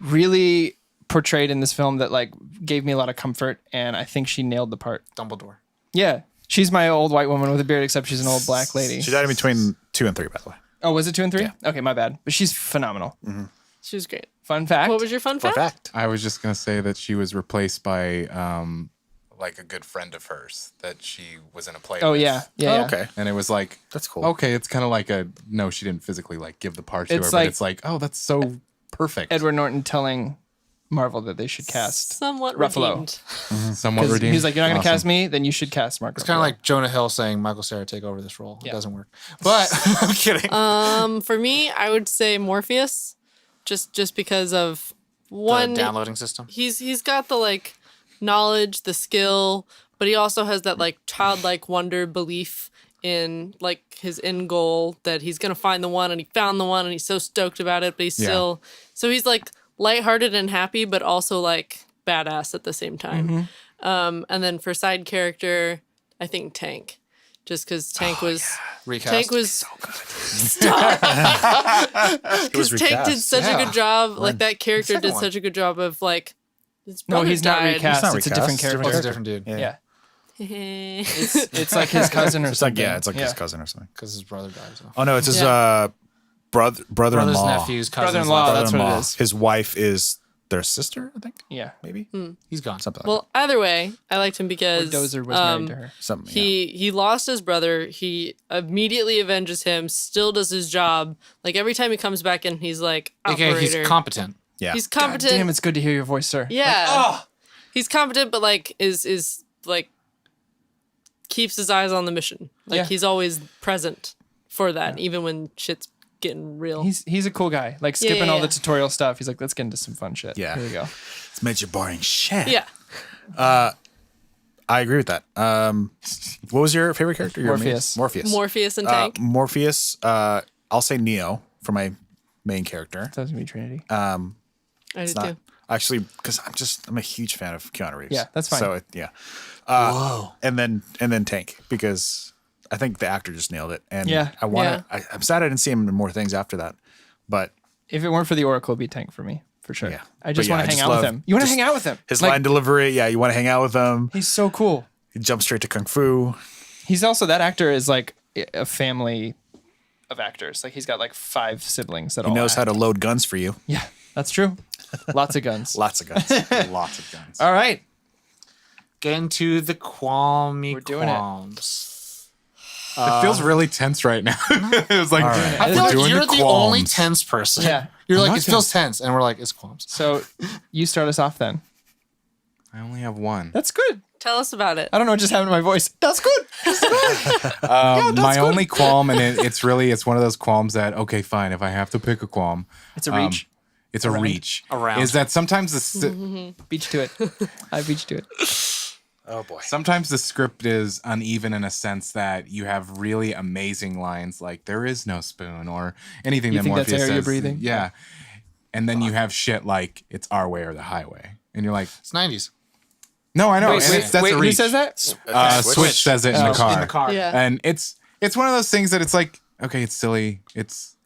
really portrayed in this film that like gave me a lot of comfort, and I think she nailed the part. Dumbledore. Yeah. She's my old white woman with a beard, except she's an old black lady. she died in between 2 and 3, by the way. Oh, was it 2 and 3? Yeah. Okay, my bad. But she's phenomenal. She was great. Fun fact. What was your fun fact? I was just gonna say that she was replaced by like a good friend of hers that she was in a play. Oh with. yeah. Yeah. Oh, okay. And it was like, That's cool. okay, it's kind of like no, she didn't physically like give the part to It's her, like- but it's like, oh, that's so perfect. Edward Norton telling Marvel that they should cast Somewhat Ruffalo. redeemed. Somewhat because redeemed. he's like, you're not gonna Awesome. cast me, then you should cast Mark. It's kind of like Jonah Hill saying, Michael Cera, take over this role. It Yeah. doesn't work. But I'm kidding. For me, I would say Morpheus, just because of the one. downloading system. He's got the like knowledge, the skill, but he also has that like childlike wonder, belief in like his end goal that he's gonna find the one, and he found the one, and he's so stoked about it. But he's still he's like lighthearted and happy, but also like badass at the same time. And then for side character, I think Tank, just because Tank was Recast. Tank was so good. Stop. Because Tank did such a good job. Like that character did such a good job of like. His No, brother he's not died. recast. not It's a recast. different It's character. It's a different dude. Yeah. it's It's like his cousin or It's like, something. yeah, it's like his cousin or something. Because his brother died. So. Oh, no, it's his Yeah. Brother's brother-in-law. nephew's cousin's Brother-in-law, left. that's what it Brother-in-law. is. His wife is their sister, I think. Yeah. Maybe. He's gone. Something like well, either way, I liked him Or because Dozer was married to her. that. Something, he lost his brother. He immediately avenges him. Still does his job. Like every time he comes back in, he's like AKA, operator. he's competent. yeah. He's God competent. damn, it's good to hear your voice, sir. Yeah. He's competent, but like is like keeps his eyes on the mission. Like Yeah. he's always present for that, even when shit's getting real. He's a cool guy. Like skipping yeah, all yeah. the tutorial stuff. He's like, let's get into some fun shit. Yeah. Here we go. It's major boring shit. yeah. I agree with that. What was your favorite character? Your Morpheus. Morpheus. Morpheus and Tank. Morpheus. I'll say Neo for my main character. That was gonna be Trinity. I did Not too. actually because I'm a huge fan of Keanu Reeves. Yeah, that's fine. So yeah. Whoa. And then Tank because I think the actor just nailed it. And Yeah. I want to. I'm sad I didn't see him in more things after that. But If it weren't for the Oracle, it'd be Tank for me, for sure. Yeah. I just But yeah, want I to hang just out with love him. You want to just hang out with him? his Like, line delivery, yeah, you want to hang out with him. He's so cool. He jumps straight to kung fu. He's also, that actor is like a family of actors. Like he's got like 5 siblings that He all knows how act. to load guns for you. Yeah, that's true. Lots of guns. Lots of guns. Lots of guns. All right. Get into the qualmy We're doing it. qualms. It feels really tense right now. It was like, I we're feel like doing you're the qualms. only tense person. Yeah. You're I'm like, not it feels tense. And we're like, it's qualms. So you start us off then. I only have one. That's good. Tell us about it. I don't know what just happened to my voice. That's good. My only qualm, and it's one of those qualms that, okay, fine, if I have to pick a qualm, It's a reach. it's a reach. Around. Is that sometimes Beach to it. I beach to it. Oh boy. sometimes the script is uneven in a sense that you have really amazing lines like "there is no spoon" or anything You that think that's Morpheus air you're says. breathing? Yeah, and then you have shit like "it's our way or the highway," and you're like, It's 90s. "No, I know." Wait, and wait, it's, that's wait, a who reach. says that? Switch says it in the car. In the car. Yeah. And it's one of those things that it's like, okay, it's silly,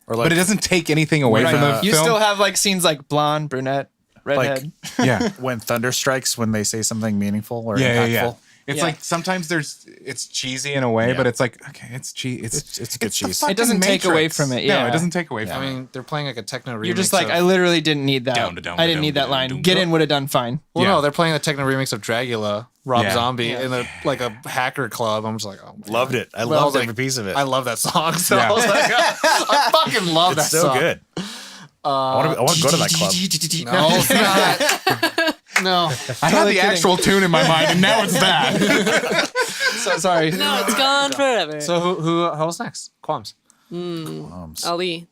Or like- but it doesn't take anything away from the You film. still have like scenes like blonde, brunette, redhead. yeah, When thunder strikes, when they say something meaningful or yeah, impactful. yeah. It's Yeah. like sometimes it's cheesy in a way, Yeah. but it's like, okay, it's cheesy. It's good the cheese. fucking It doesn't take away Matrix. from it, No, yeah. it doesn't take away from I it. mean, they're playing like a techno remix. You're just like, of, I literally didn't need that. Dum-da-dum, I didn't need that line. dum-da-dum, Get in dum. would have done fine. Well, Yeah. no, they're playing the techno remix of Dragula Rob Yeah. Zombie in a hacker club. I'm just like, oh, man. Loved it. I Well, loved like, every piece of it. I love that song. So Yeah. I was like, I fucking love it's that so song. good. I want to go to that club. No, it's not. No. I had the actual tune in my mind, and now it's that. So sorry. No, it's gone forever. So who was next? Qualms. Ali.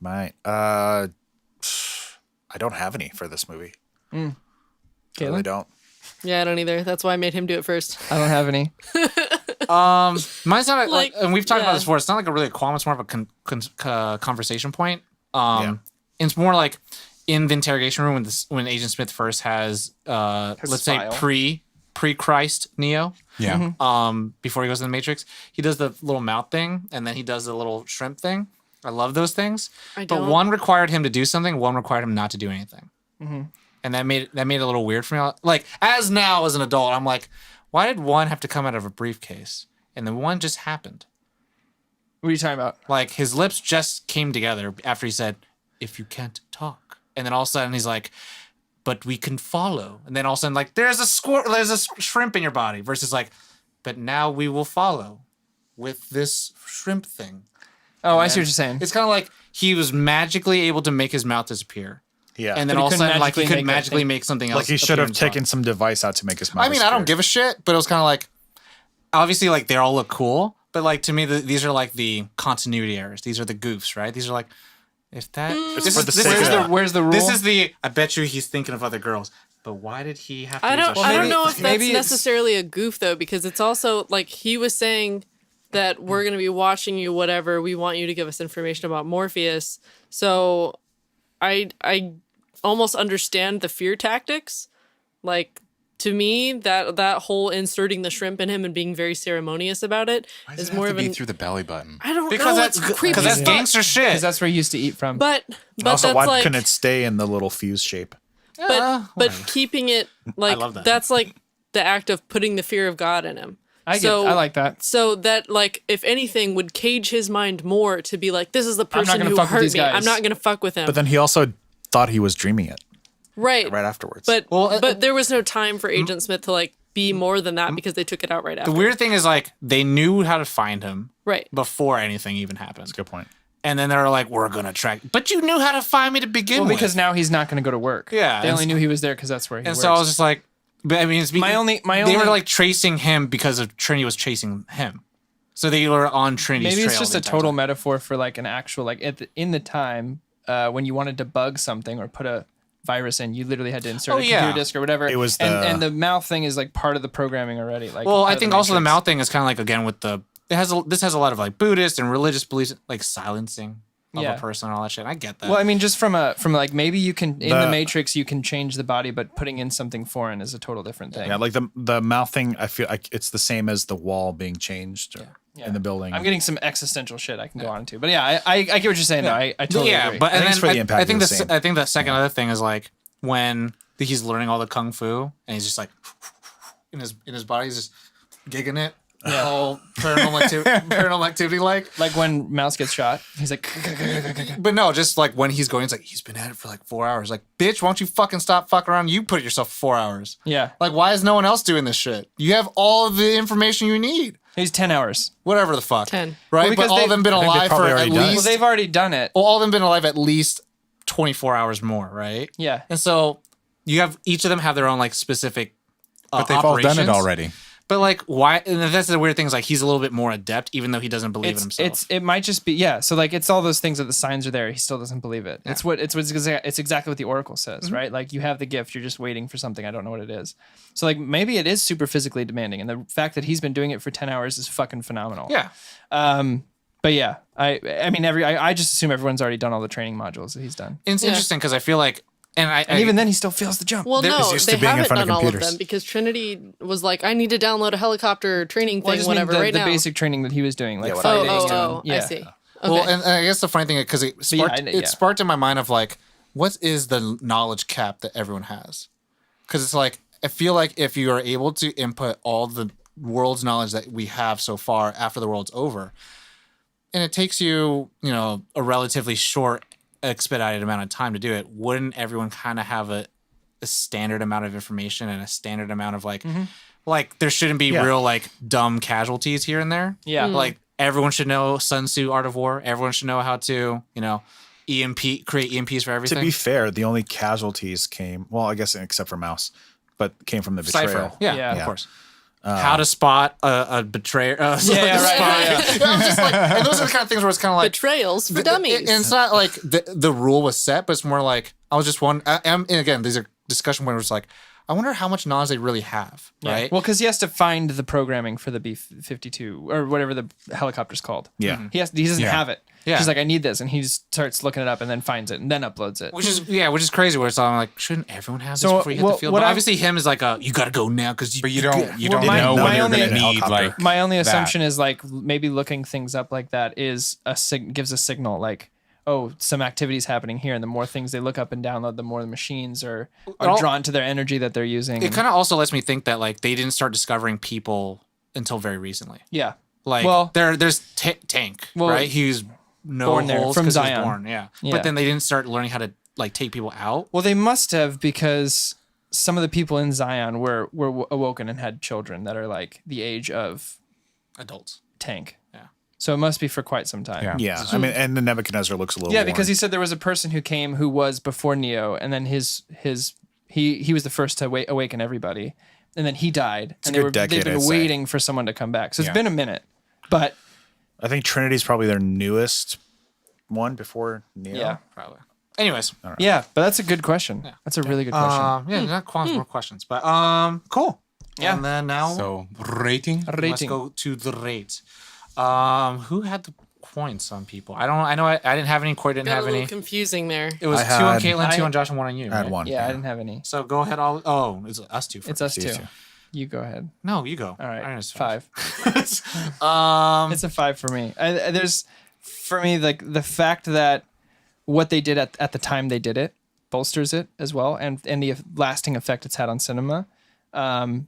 My I don't have any for this movie. I really Caitlin? don't. Yeah, I don't either. That's why I made him do it first. I don't have any. Mine's not like, and we've talked about yeah. this before. It's not like a qualm. It's more of a conversation point. Yeah. It's more like in the interrogation room when Agent Smith first has let's say file. pre-Christ Neo. Yeah. Before he goes to the Matrix, he does the little mouth thing, and then he does the little shrimp thing. I love those things. I But don't. one required him to do something, one required him not to do anything. And that made it a little weird for me. Like as an adult, I'm like, why did one have to come out of a briefcase, and then one just happened? What are you talking about? Like his lips just came together after he said, "If you can't talk," and then all of a sudden he's like, "But we can follow," and then all of a sudden like, there's a shrimp in your body, versus like, "But now we will follow with this shrimp thing." Oh, I see what you're saying. It's kind of like he was magically able to make his mouth disappear, Yeah. and then But he all of a couldn't sudden like he magically could make that magically thing. make something else. Like he should appear have in his mouth. taken some device out to make his mouth. I mean, I don't give a shit, but it was kind of like, obviously, like they all look cool, but like to me, these are like the continuity errors. These are the goofs, right? These are like, if that this for is the this sake is of the it. Where's the rule? this is the. I bet you he's thinking of other girls, but why did he have to? I use don't. a I don't shrimp? know if that's maybe it's- necessarily a goof though, because it's also like he was saying that we're gonna be watching you. Whatever we want you to give us information about Morpheus. So, I almost understand the fear tactics. Like to me, that whole inserting the shrimp in him and being very ceremonious about it Why does is it more have of to be an. through the belly button? I don't Because know. that's It's creepy. because that's as fuck. gangster shit. Because that's where he used to eat from. But Also, that's why like. couldn't it stay in the little fuse shape? But whatever. keeping it like love that. that's like the act of putting the fear of God in him. I like that. So that like if anything would cage his mind more to be like, this is the not person gonna who fuck with hurt these me. guys. I'm not gonna fuck with him. But then he also thought he was dreaming it right afterwards. But there was no time for Agent Smith to like be more than that because they took it out right after. The weird thing is like they knew how to find him Right. before anything even happened, good point. and then they were like, "We're gonna track," but you knew how to find me to begin Well, with. because now he's not going to go to work. Yeah, They and only knew he was there because that's where he And works. so I was just like, but I mean, it's My only- they were like tracing him because of Trinity was chasing him. So they were on Trinity's Maybe it's trail just the a entire total time. metaphor for like an actual like in the time when you wanted to bug something or put a virus in, you literally had to insert a yeah. computer disk or whatever. It was and the mouth thing is like part of the programming already. Like Well, part I of think also the Matrix. mouth thing is kind of like again with the this has a lot of like Buddhist and religious beliefs, like silencing of Yeah. a person and all that shit. I get that. Well, I mean, just from like maybe you can in the The- Matrix you can change the body, but putting in something foreign is a total different thing. Yeah, like the mouth thing. I feel like it's the same as the wall being changed in the building. I'm getting some existential shit I can go on to, but yeah, I get what you're saying though. I totally agree. but and think it's then for the impact I think of the same. I think the second other thing is like when he's learning all the kung fu and he's just like in his body, he's just gigging it. All paranormal activity like. Like when Mouse gets shot, he's like, But no, just like when he's going, it's like he's been at it for like 4 hours. Like, bitch, won't you fucking stop fucking around? You put yourself 4 hours. yeah, Like, why is no one else doing this shit? You have all of the information you need. he's 10 hours. Whatever the fuck. 10. Right? Well, because but all of them been I think they alive for probably at already done it. least. Well, they've already done it. All of them been alive at least 24 hours more, right? Yeah. And so you have each of them have their own like specific. But they've all done it operations. already. But like, why? And that's the weird thing is like he's a little bit more adept, even though he doesn't believe in himself. It might just be so like it's all those things that the signs are there. He still doesn't believe it. It's exactly what the Oracle says, right? Like you have the gift, you're just waiting for something. I don't know what it is. So like maybe it is super physically demanding, and the fact that he's been doing it for 10 hours is fucking phenomenal. Yeah. But yeah, I mean I just assume everyone's already done all the training modules that he's done, It's interesting because I feel like, and even then he still fails the jump. Well, no, used they to being in haven't front of done all of computers. them because Trinity was like, I need to download a helicopter training Well, I thing, just whatever, mean right the now. basic training that he was doing, like Yeah, what fighting. Oh, and- I see. Okay. Well, and I guess the funny thing is because it sparked, yeah. it sparked in my mind of like, what is the knowledge cap that everyone has? Because it's like, I feel like if you are able to input all the world's knowledge that we have so far after the world's over, and it takes you, a relatively short, expedited amount of time to do it, wouldn't everyone kind of have a standard amount of information and a standard amount of like there shouldn't be real like dumb casualties here and there. Yeah. Like everyone should know Sun Tzu Art of War. Everyone should know how to, create EMPs for everything. To be fair, the only casualties came, well, I guess except for Mouse, but came from the betrayal. Cypher. Yeah, Yeah. of course. How to spot a betrayer. Yeah, right. I'm just like, and those are the kind of things where it's kind of like Betrayals for dummies. And it's not like the rule was set, but it's more like I was just one. And again, these are discussion where it's like, I wonder how much knowledge they really have, right? Well, because he has to find the programming for the B-52 or whatever the helicopter's called. Yeah. He doesn't have it. Yeah. He's like, I need this, and he starts looking it up and then finds it and then uploads it. Which is crazy. Where it's all like, shouldn't everyone have this So, before you hit the field? what But I'm- obviously, him is like, you got to go now because But you don't my- know my when you're only- going to need like My only that. assumption is like maybe looking things up like that is gives a signal like, oh, some activity's happening here, and the more things they look up and download, the more the machines are Well, drawn to their energy that they're using. It kind of also lets me think that like they didn't start discovering people until very recently. Yeah. Like Well- there's Tank, right? He was no Born there, holes from 'cause he was Zion. born, yeah. Yeah. But then they didn't start learning how to like take people out. Well, they must have, because some of the people in Zion were awoken and had children that are like the age of Adults. Tank. Yeah. So it must be for quite some time. Yeah. Yeah. I mean, and the Nebuchadnezzar looks a little Yeah, worn. because he said there was a person who came who was before Neo, and then he was the first to awaken everybody, and then he died, and a good decade, they've been I'd say. waiting for someone to come back. So it's Yeah. been a minute, but I think Trinity's probably their newest one before Neo. yeah, Probably. Anyways. yeah. But that's a good question. That's a really good question. Yeah, not more questions, but cool. Yeah. And then now So rating. let's Rating. go to the rate. Who had the points on people? I know I didn't have any. Corey didn't Got a have little any. confusing there. It was I 2 on had- Caitlin, 2 I- on Josh, and 1 on you. I had right? one. Yeah, I didn't have any. So go ahead. It's us two. It's us These two. two. You go ahead. No, you go. All right, Mine is 5. It's It's a 5 for me. There's, for me, like the fact that what they did at the time they did it bolsters it as well, and the lasting effect it's had on cinema, and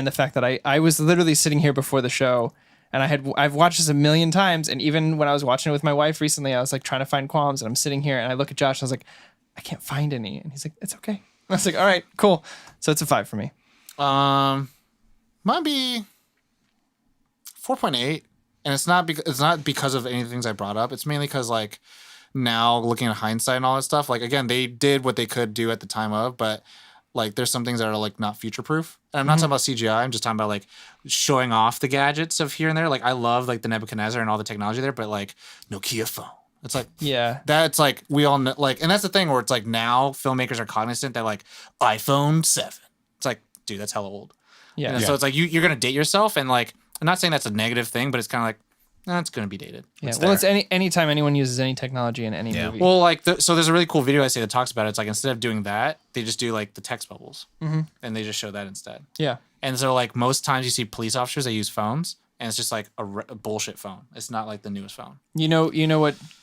the fact that I was literally sitting here before the show, and I've watched this a million times, and even when I was watching it with my wife recently, I was like trying to find qualms, and I'm sitting here and I look at Josh, and I was like, I can't find any, and he's like, it's okay. I was like, all right, cool. So it's a 5 for me. might be 4.8, and it's not because of any things I brought up. It's mainly because like now looking at hindsight and all that stuff. Like again, they did what they could do at the time of, but like there's some things that are like not future proof. And I'm not talking about CGI. I'm just talking about like showing off the gadgets of here and there. Like I love like the Nebuchadnezzar and all the technology there, but like Nokia phone. It's like Yeah. that's like we all know, like, and that's the thing where it's like now filmmakers are cognizant that like iPhone 7. It's like, dude, that's hella old. Yeah. So it's like you're gonna date yourself, and like I'm not saying that's a negative thing, but it's kind of like it's gonna be dated. Yeah. Well, it's anytime anyone uses any technology in any movie. Well, like so there's a really cool video I say that talks about it. It's like instead of doing that, they just do like the text bubbles, and they just show that instead. yeah. And so like most times you see police officers, they use phones, and it's just like a bullshit phone. It's not like the newest phone. You know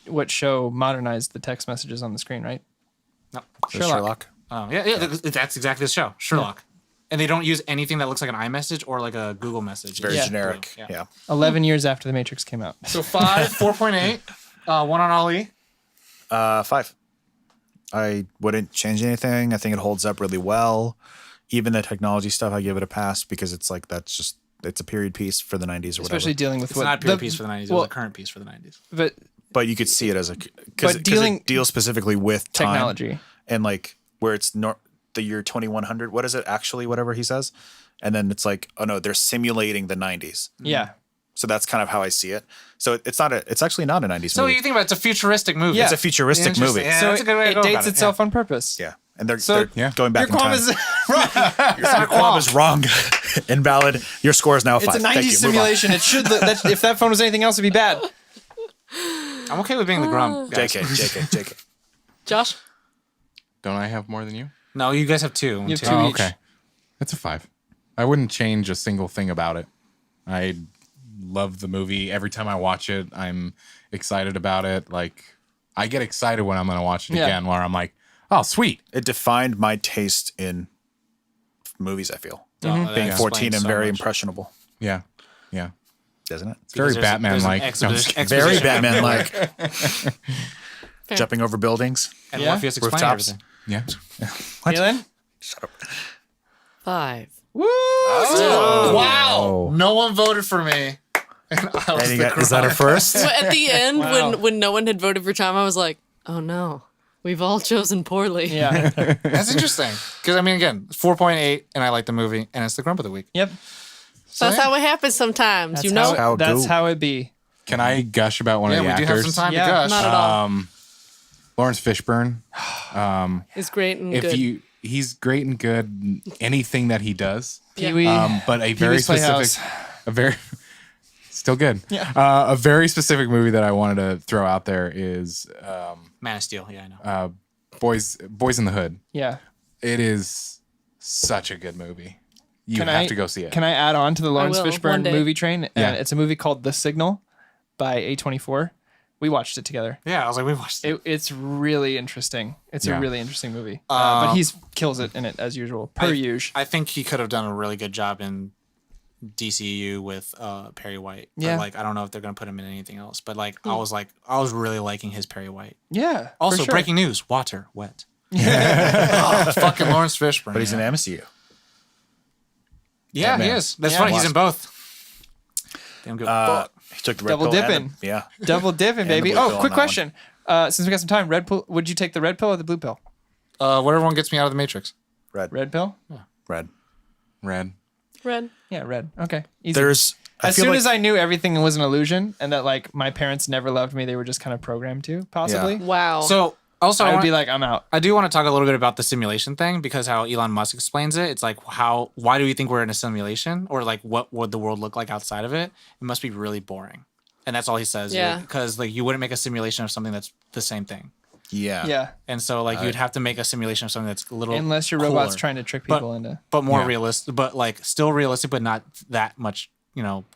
what show modernized the text messages on the screen, right? No. Sherlock. Oh yeah, that's exactly the show, Sherlock. And they don't use anything that looks like an iMessage or like a Google message. Very Yeah. generic. Yeah. Yeah. 11 years after The Matrix came out. So 5, 4.8, 1 on Ali. 5. I wouldn't change anything. I think it holds up really well. Even the technology stuff, I give it a pass because it's like it's a period piece for the 90s or whatever. Especially dealing with It's what not a period piece for the 90s. It well, was a current piece for the 90s. but But you could see it as because But dealing- it deals specifically with time technology. and like where it's the year 2100. What is it actually? Whatever he says, and then it's like, oh no, they're simulating the 90s. Yeah. So that's kind of how I see it. So it's actually not a 90s So movie. you think about it, it's a futuristic movie. Yeah. It's a futuristic Interesting. movie. Yeah, So that's a good way to it go dates about it, itself on purpose. Yeah, and they're Yeah. going back Your in qualm time. is wrong. Your qualm is wrong, invalid. Your score is now 5. It's a 90s Thank you. Move on. simulation. It should if that phone was anything else, it'd be bad. I'm okay with being the grump. guys. JK. Josh? Don't I have more than you? No, you guys have 2. You have Two. 2 Oh, each. okay. That's a 5. I wouldn't change a single thing about it. I love the movie. Every time I watch it, I'm excited about it. Like, I get excited when I'm going to watch it Yeah. again, where I'm like, oh, sweet. It defined my taste in movies, I feel. That Being explains 14 and so very much. impressionable, Yeah. Yeah. doesn't it? It's very There's an Batman-like. exposition- Very exposition. Batman-like. Jumping over buildings. And Yeah. Morpheus explained Rooftops. everything. Yeah. Kaylin? 5. Woo! Oh. Wow! No one voted for me. And I was Is that her first? So at the end, Wow. when no one had voted for Tom, I was like, oh no, we've all chosen poorly. Yeah. That's interesting. Because, I mean, again, 4.8, and I like the movie, and it's the grump of the week. Yep. That's how it happens sometimes, you know? how it That's go. how it be. Can I gush about one Yeah, of the we do actors? have some time Yeah, to gush. Not at all. Lawrence Fishburne. It's great and If good. he's great and good in anything that he does. Pee-wee. But a very Pee-wee's Playhouse. specific, a very still good. Yeah. A very specific movie that I wanted to throw out there is Man of Steel, yeah, I know. Boys in the Hood. Yeah. It is such a good movie. You Can have I- to go see it. Can I add on to the Lawrence will, one Fishburne day. movie train? Yeah. It's a movie called The Signal by A24. We watched it together. Yeah, I was like, we watched it. It's really interesting. It's Yeah. a really interesting movie. But he's kills it in it as usual, per usual. I think he could have done a really good job in DCU with Perry White. But, Yeah. like, I don't know if they're going to put him in anything else. But, like, I was really liking his Perry White. Yeah. for Also, sure. breaking news, water, wet. Oh, fucking Lawrence Fishburne. But he's yeah. in MCU. Yeah, he Batman. is. That's Yeah. funny. He's in both. Damn good. He took the red Double pill and dipping. yeah. Double dipping, the baby. blue Oh, pill quick on that one. question. Since we got some time, red pill. Would you take the red pill or the blue pill? Whatever one gets me out of the Matrix. Red. Red pill. Red. Red. Red. Yeah, red. Okay. Easy. There's. as soon as I knew everything was an illusion and that like my parents never loved me, they were just kind of programmed to possibly. Wow. So, also, I would be like, I'm out. I do want to talk a little bit about the simulation thing because how Elon Musk explains it. It's like why do we think we're in a simulation, or like what would the world look like outside of it? It must be really boring, and that's all he says. Yeah. Because like you wouldn't make a simulation of something that's the same thing, Yeah. Yeah. and so like you'd have to make a simulation of something that's a little Unless your robot's cooler, trying to trick But- people into. but more Yeah. realistic, but like still realistic, but not that much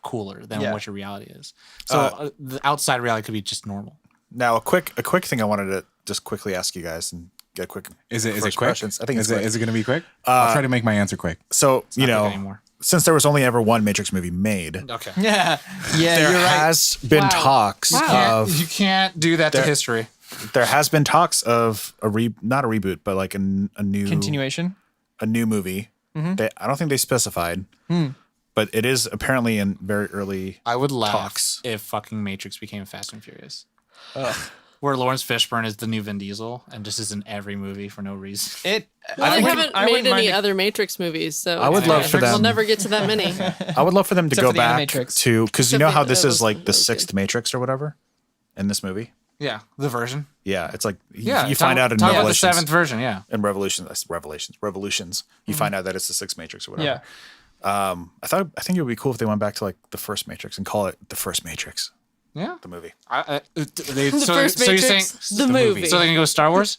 cooler than Yeah. what your reality is. So the outside reality could be just normal. Now a quick thing I wanted to just quickly ask you guys and get a quick. Is it first quick? impressions. I think it's quick. Is it going to be quick? I'll try to make my answer quick. So Not you quick know, anymore. since there was only ever one Matrix movie made, Okay. Yeah. Yeah. there You're right. has been Wow. talks of You can't do that to There- history. there has been talks of not a reboot, but like a new Continuation. a new movie. I don't think they specified, but it is apparently in very early. I would laugh Talks. if fucking Matrix became Fast and Furious. Where Lawrence Fishburne is the new Vin Diesel and just is in every movie for no reason. It. well, they haven't I made wouldn't mind any it- other Matrix movies, so I would love for We'll them- never get to that many. I would love for them to Except go for the back Animatrix. to because you Except know for how the- this that is was- like that the was sixth good. Matrix or whatever in this movie. Yeah, the version. Yeah, it's like Yeah, you find out in talk about the Revelations. seventh version. Yeah, In Revolutions, you find out that it's the sixth Matrix or whatever. Yeah. I think it would be cool if they went back to like the first Matrix and call it the first Matrix, yeah. the movie. They, The so, first so you're Matrix, saying the movie. So they're gonna go Star Wars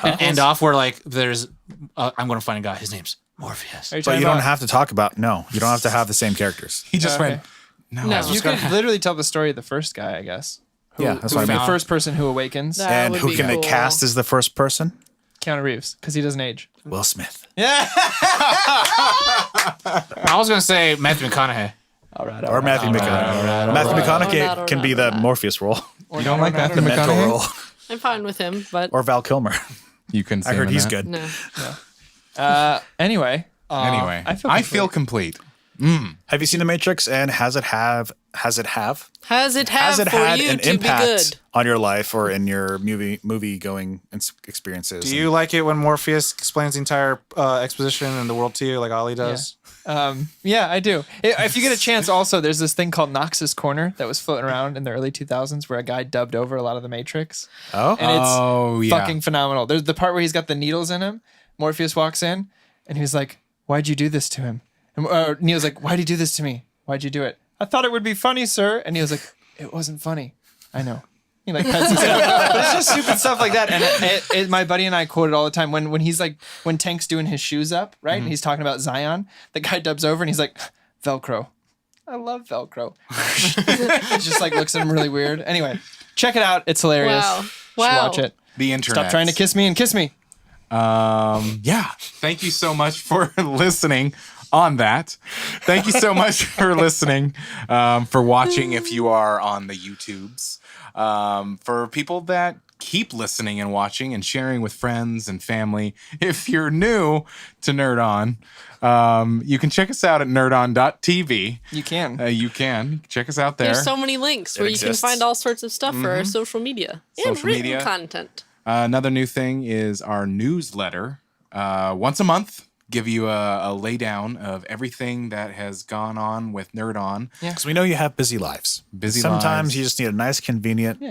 and end off where like there's I'm gonna find a guy. His name's Morpheus. Are you But talking you don't about- have to talk about you don't have to have the same characters. He just Okay. went, no. No. You could literally tell the story of the first guy, I guess. Yeah, that's Who what I mean. the first person who awakens. That And would who be can cool. they cast as the first person? Keanu Reeves, because he doesn't age. Will Smith. Yeah. I was gonna say Matthew McConaughey. All right. Or Matthew McConaughey. Matthew Or McConaughey not, or can not, be or the not. Morpheus role, You don't like Matthew the mentor McConaughey? role, I'm fine with him, but or Val Kilmer. You can. I heard he's good. no. Anyway. Anyway, I feel feel complete. Have you seen The Matrix? And has it had Has it have for had you an to be impact good? on your life or in your movie going experiences? Do you like it when Morpheus explains the entire exposition and the world to you like Ollie does? Yeah, I do. If you get a chance, also, there's this thing called Nox's Corner that was floating around in the early 2000s where a guy dubbed over a lot of the Matrix. Oh, And it's Oh, yeah. fucking phenomenal. There's the part where he's got the needles in him. Morpheus walks in and he's like, "Why'd you do this to him?" And Neil's like, "Why'd you do this to me? Why'd you do it?" "I thought it would be funny, sir." And Neil's like, "It wasn't funny." "I know." He like pets his head. But it's just stupid stuff like that. And my buddy and I quote it all the time when he's like, when Tank's doing his shoes up, right? And he's talking about Zion, the guy dubs over and he's like, "Velcro." I love Velcro. He just like looks at him really weird. Anyway, check it out. It's hilarious. Wow. You should Wow. watch it. The internet. Stop trying to kiss me and kiss me. Yeah. Thank you so much for listening on that. Thank you so much for listening, for watching if you are on the YouTubes. For people that keep listening and watching and sharing with friends and family. If you're new to Nerd On, you can check us out at nerdon.tv. You can. You can check us out there. There's so many links where you can exists. find all sorts of stuff for our social media and Social written media. content. Another new thing is our newsletter. Once a month, give you a laydown of everything that has gone on with Nerd On. Because we know you have busy lives. Busy Sometimes lives. you just need a nice, convenient,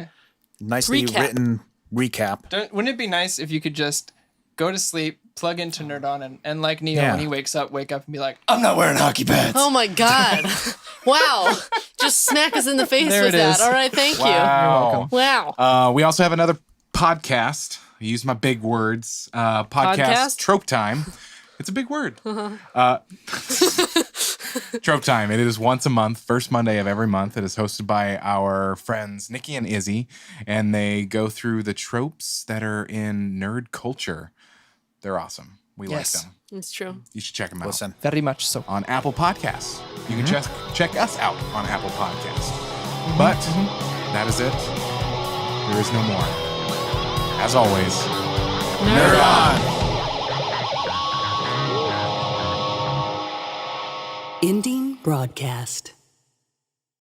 nicely Recap. written recap. Wouldn't it be nice if you could just go to sleep, plug into Nerd On, and like Neo, Yeah. when he wakes up, wake up and be like, I'm not wearing hockey pads. Oh my God. Wow. Just smack us in the face There with it that. is. All right. Thank Wow. you. Wow. We also have another podcast. I use my big words. Podcast Podcast? Trope Time. It's a big word. Trope Time. It is once a month, first Monday of every month. It is hosted by our friends Nikki and Izzy, and they go through the tropes that are in nerd culture. They're awesome. We Yes. like them. It's true. You should check them out. Listen. Very much so. On Apple Podcasts. You can check us out on Apple Podcasts. But that is it. There is no more. As always, Nerd on. Ending broadcast.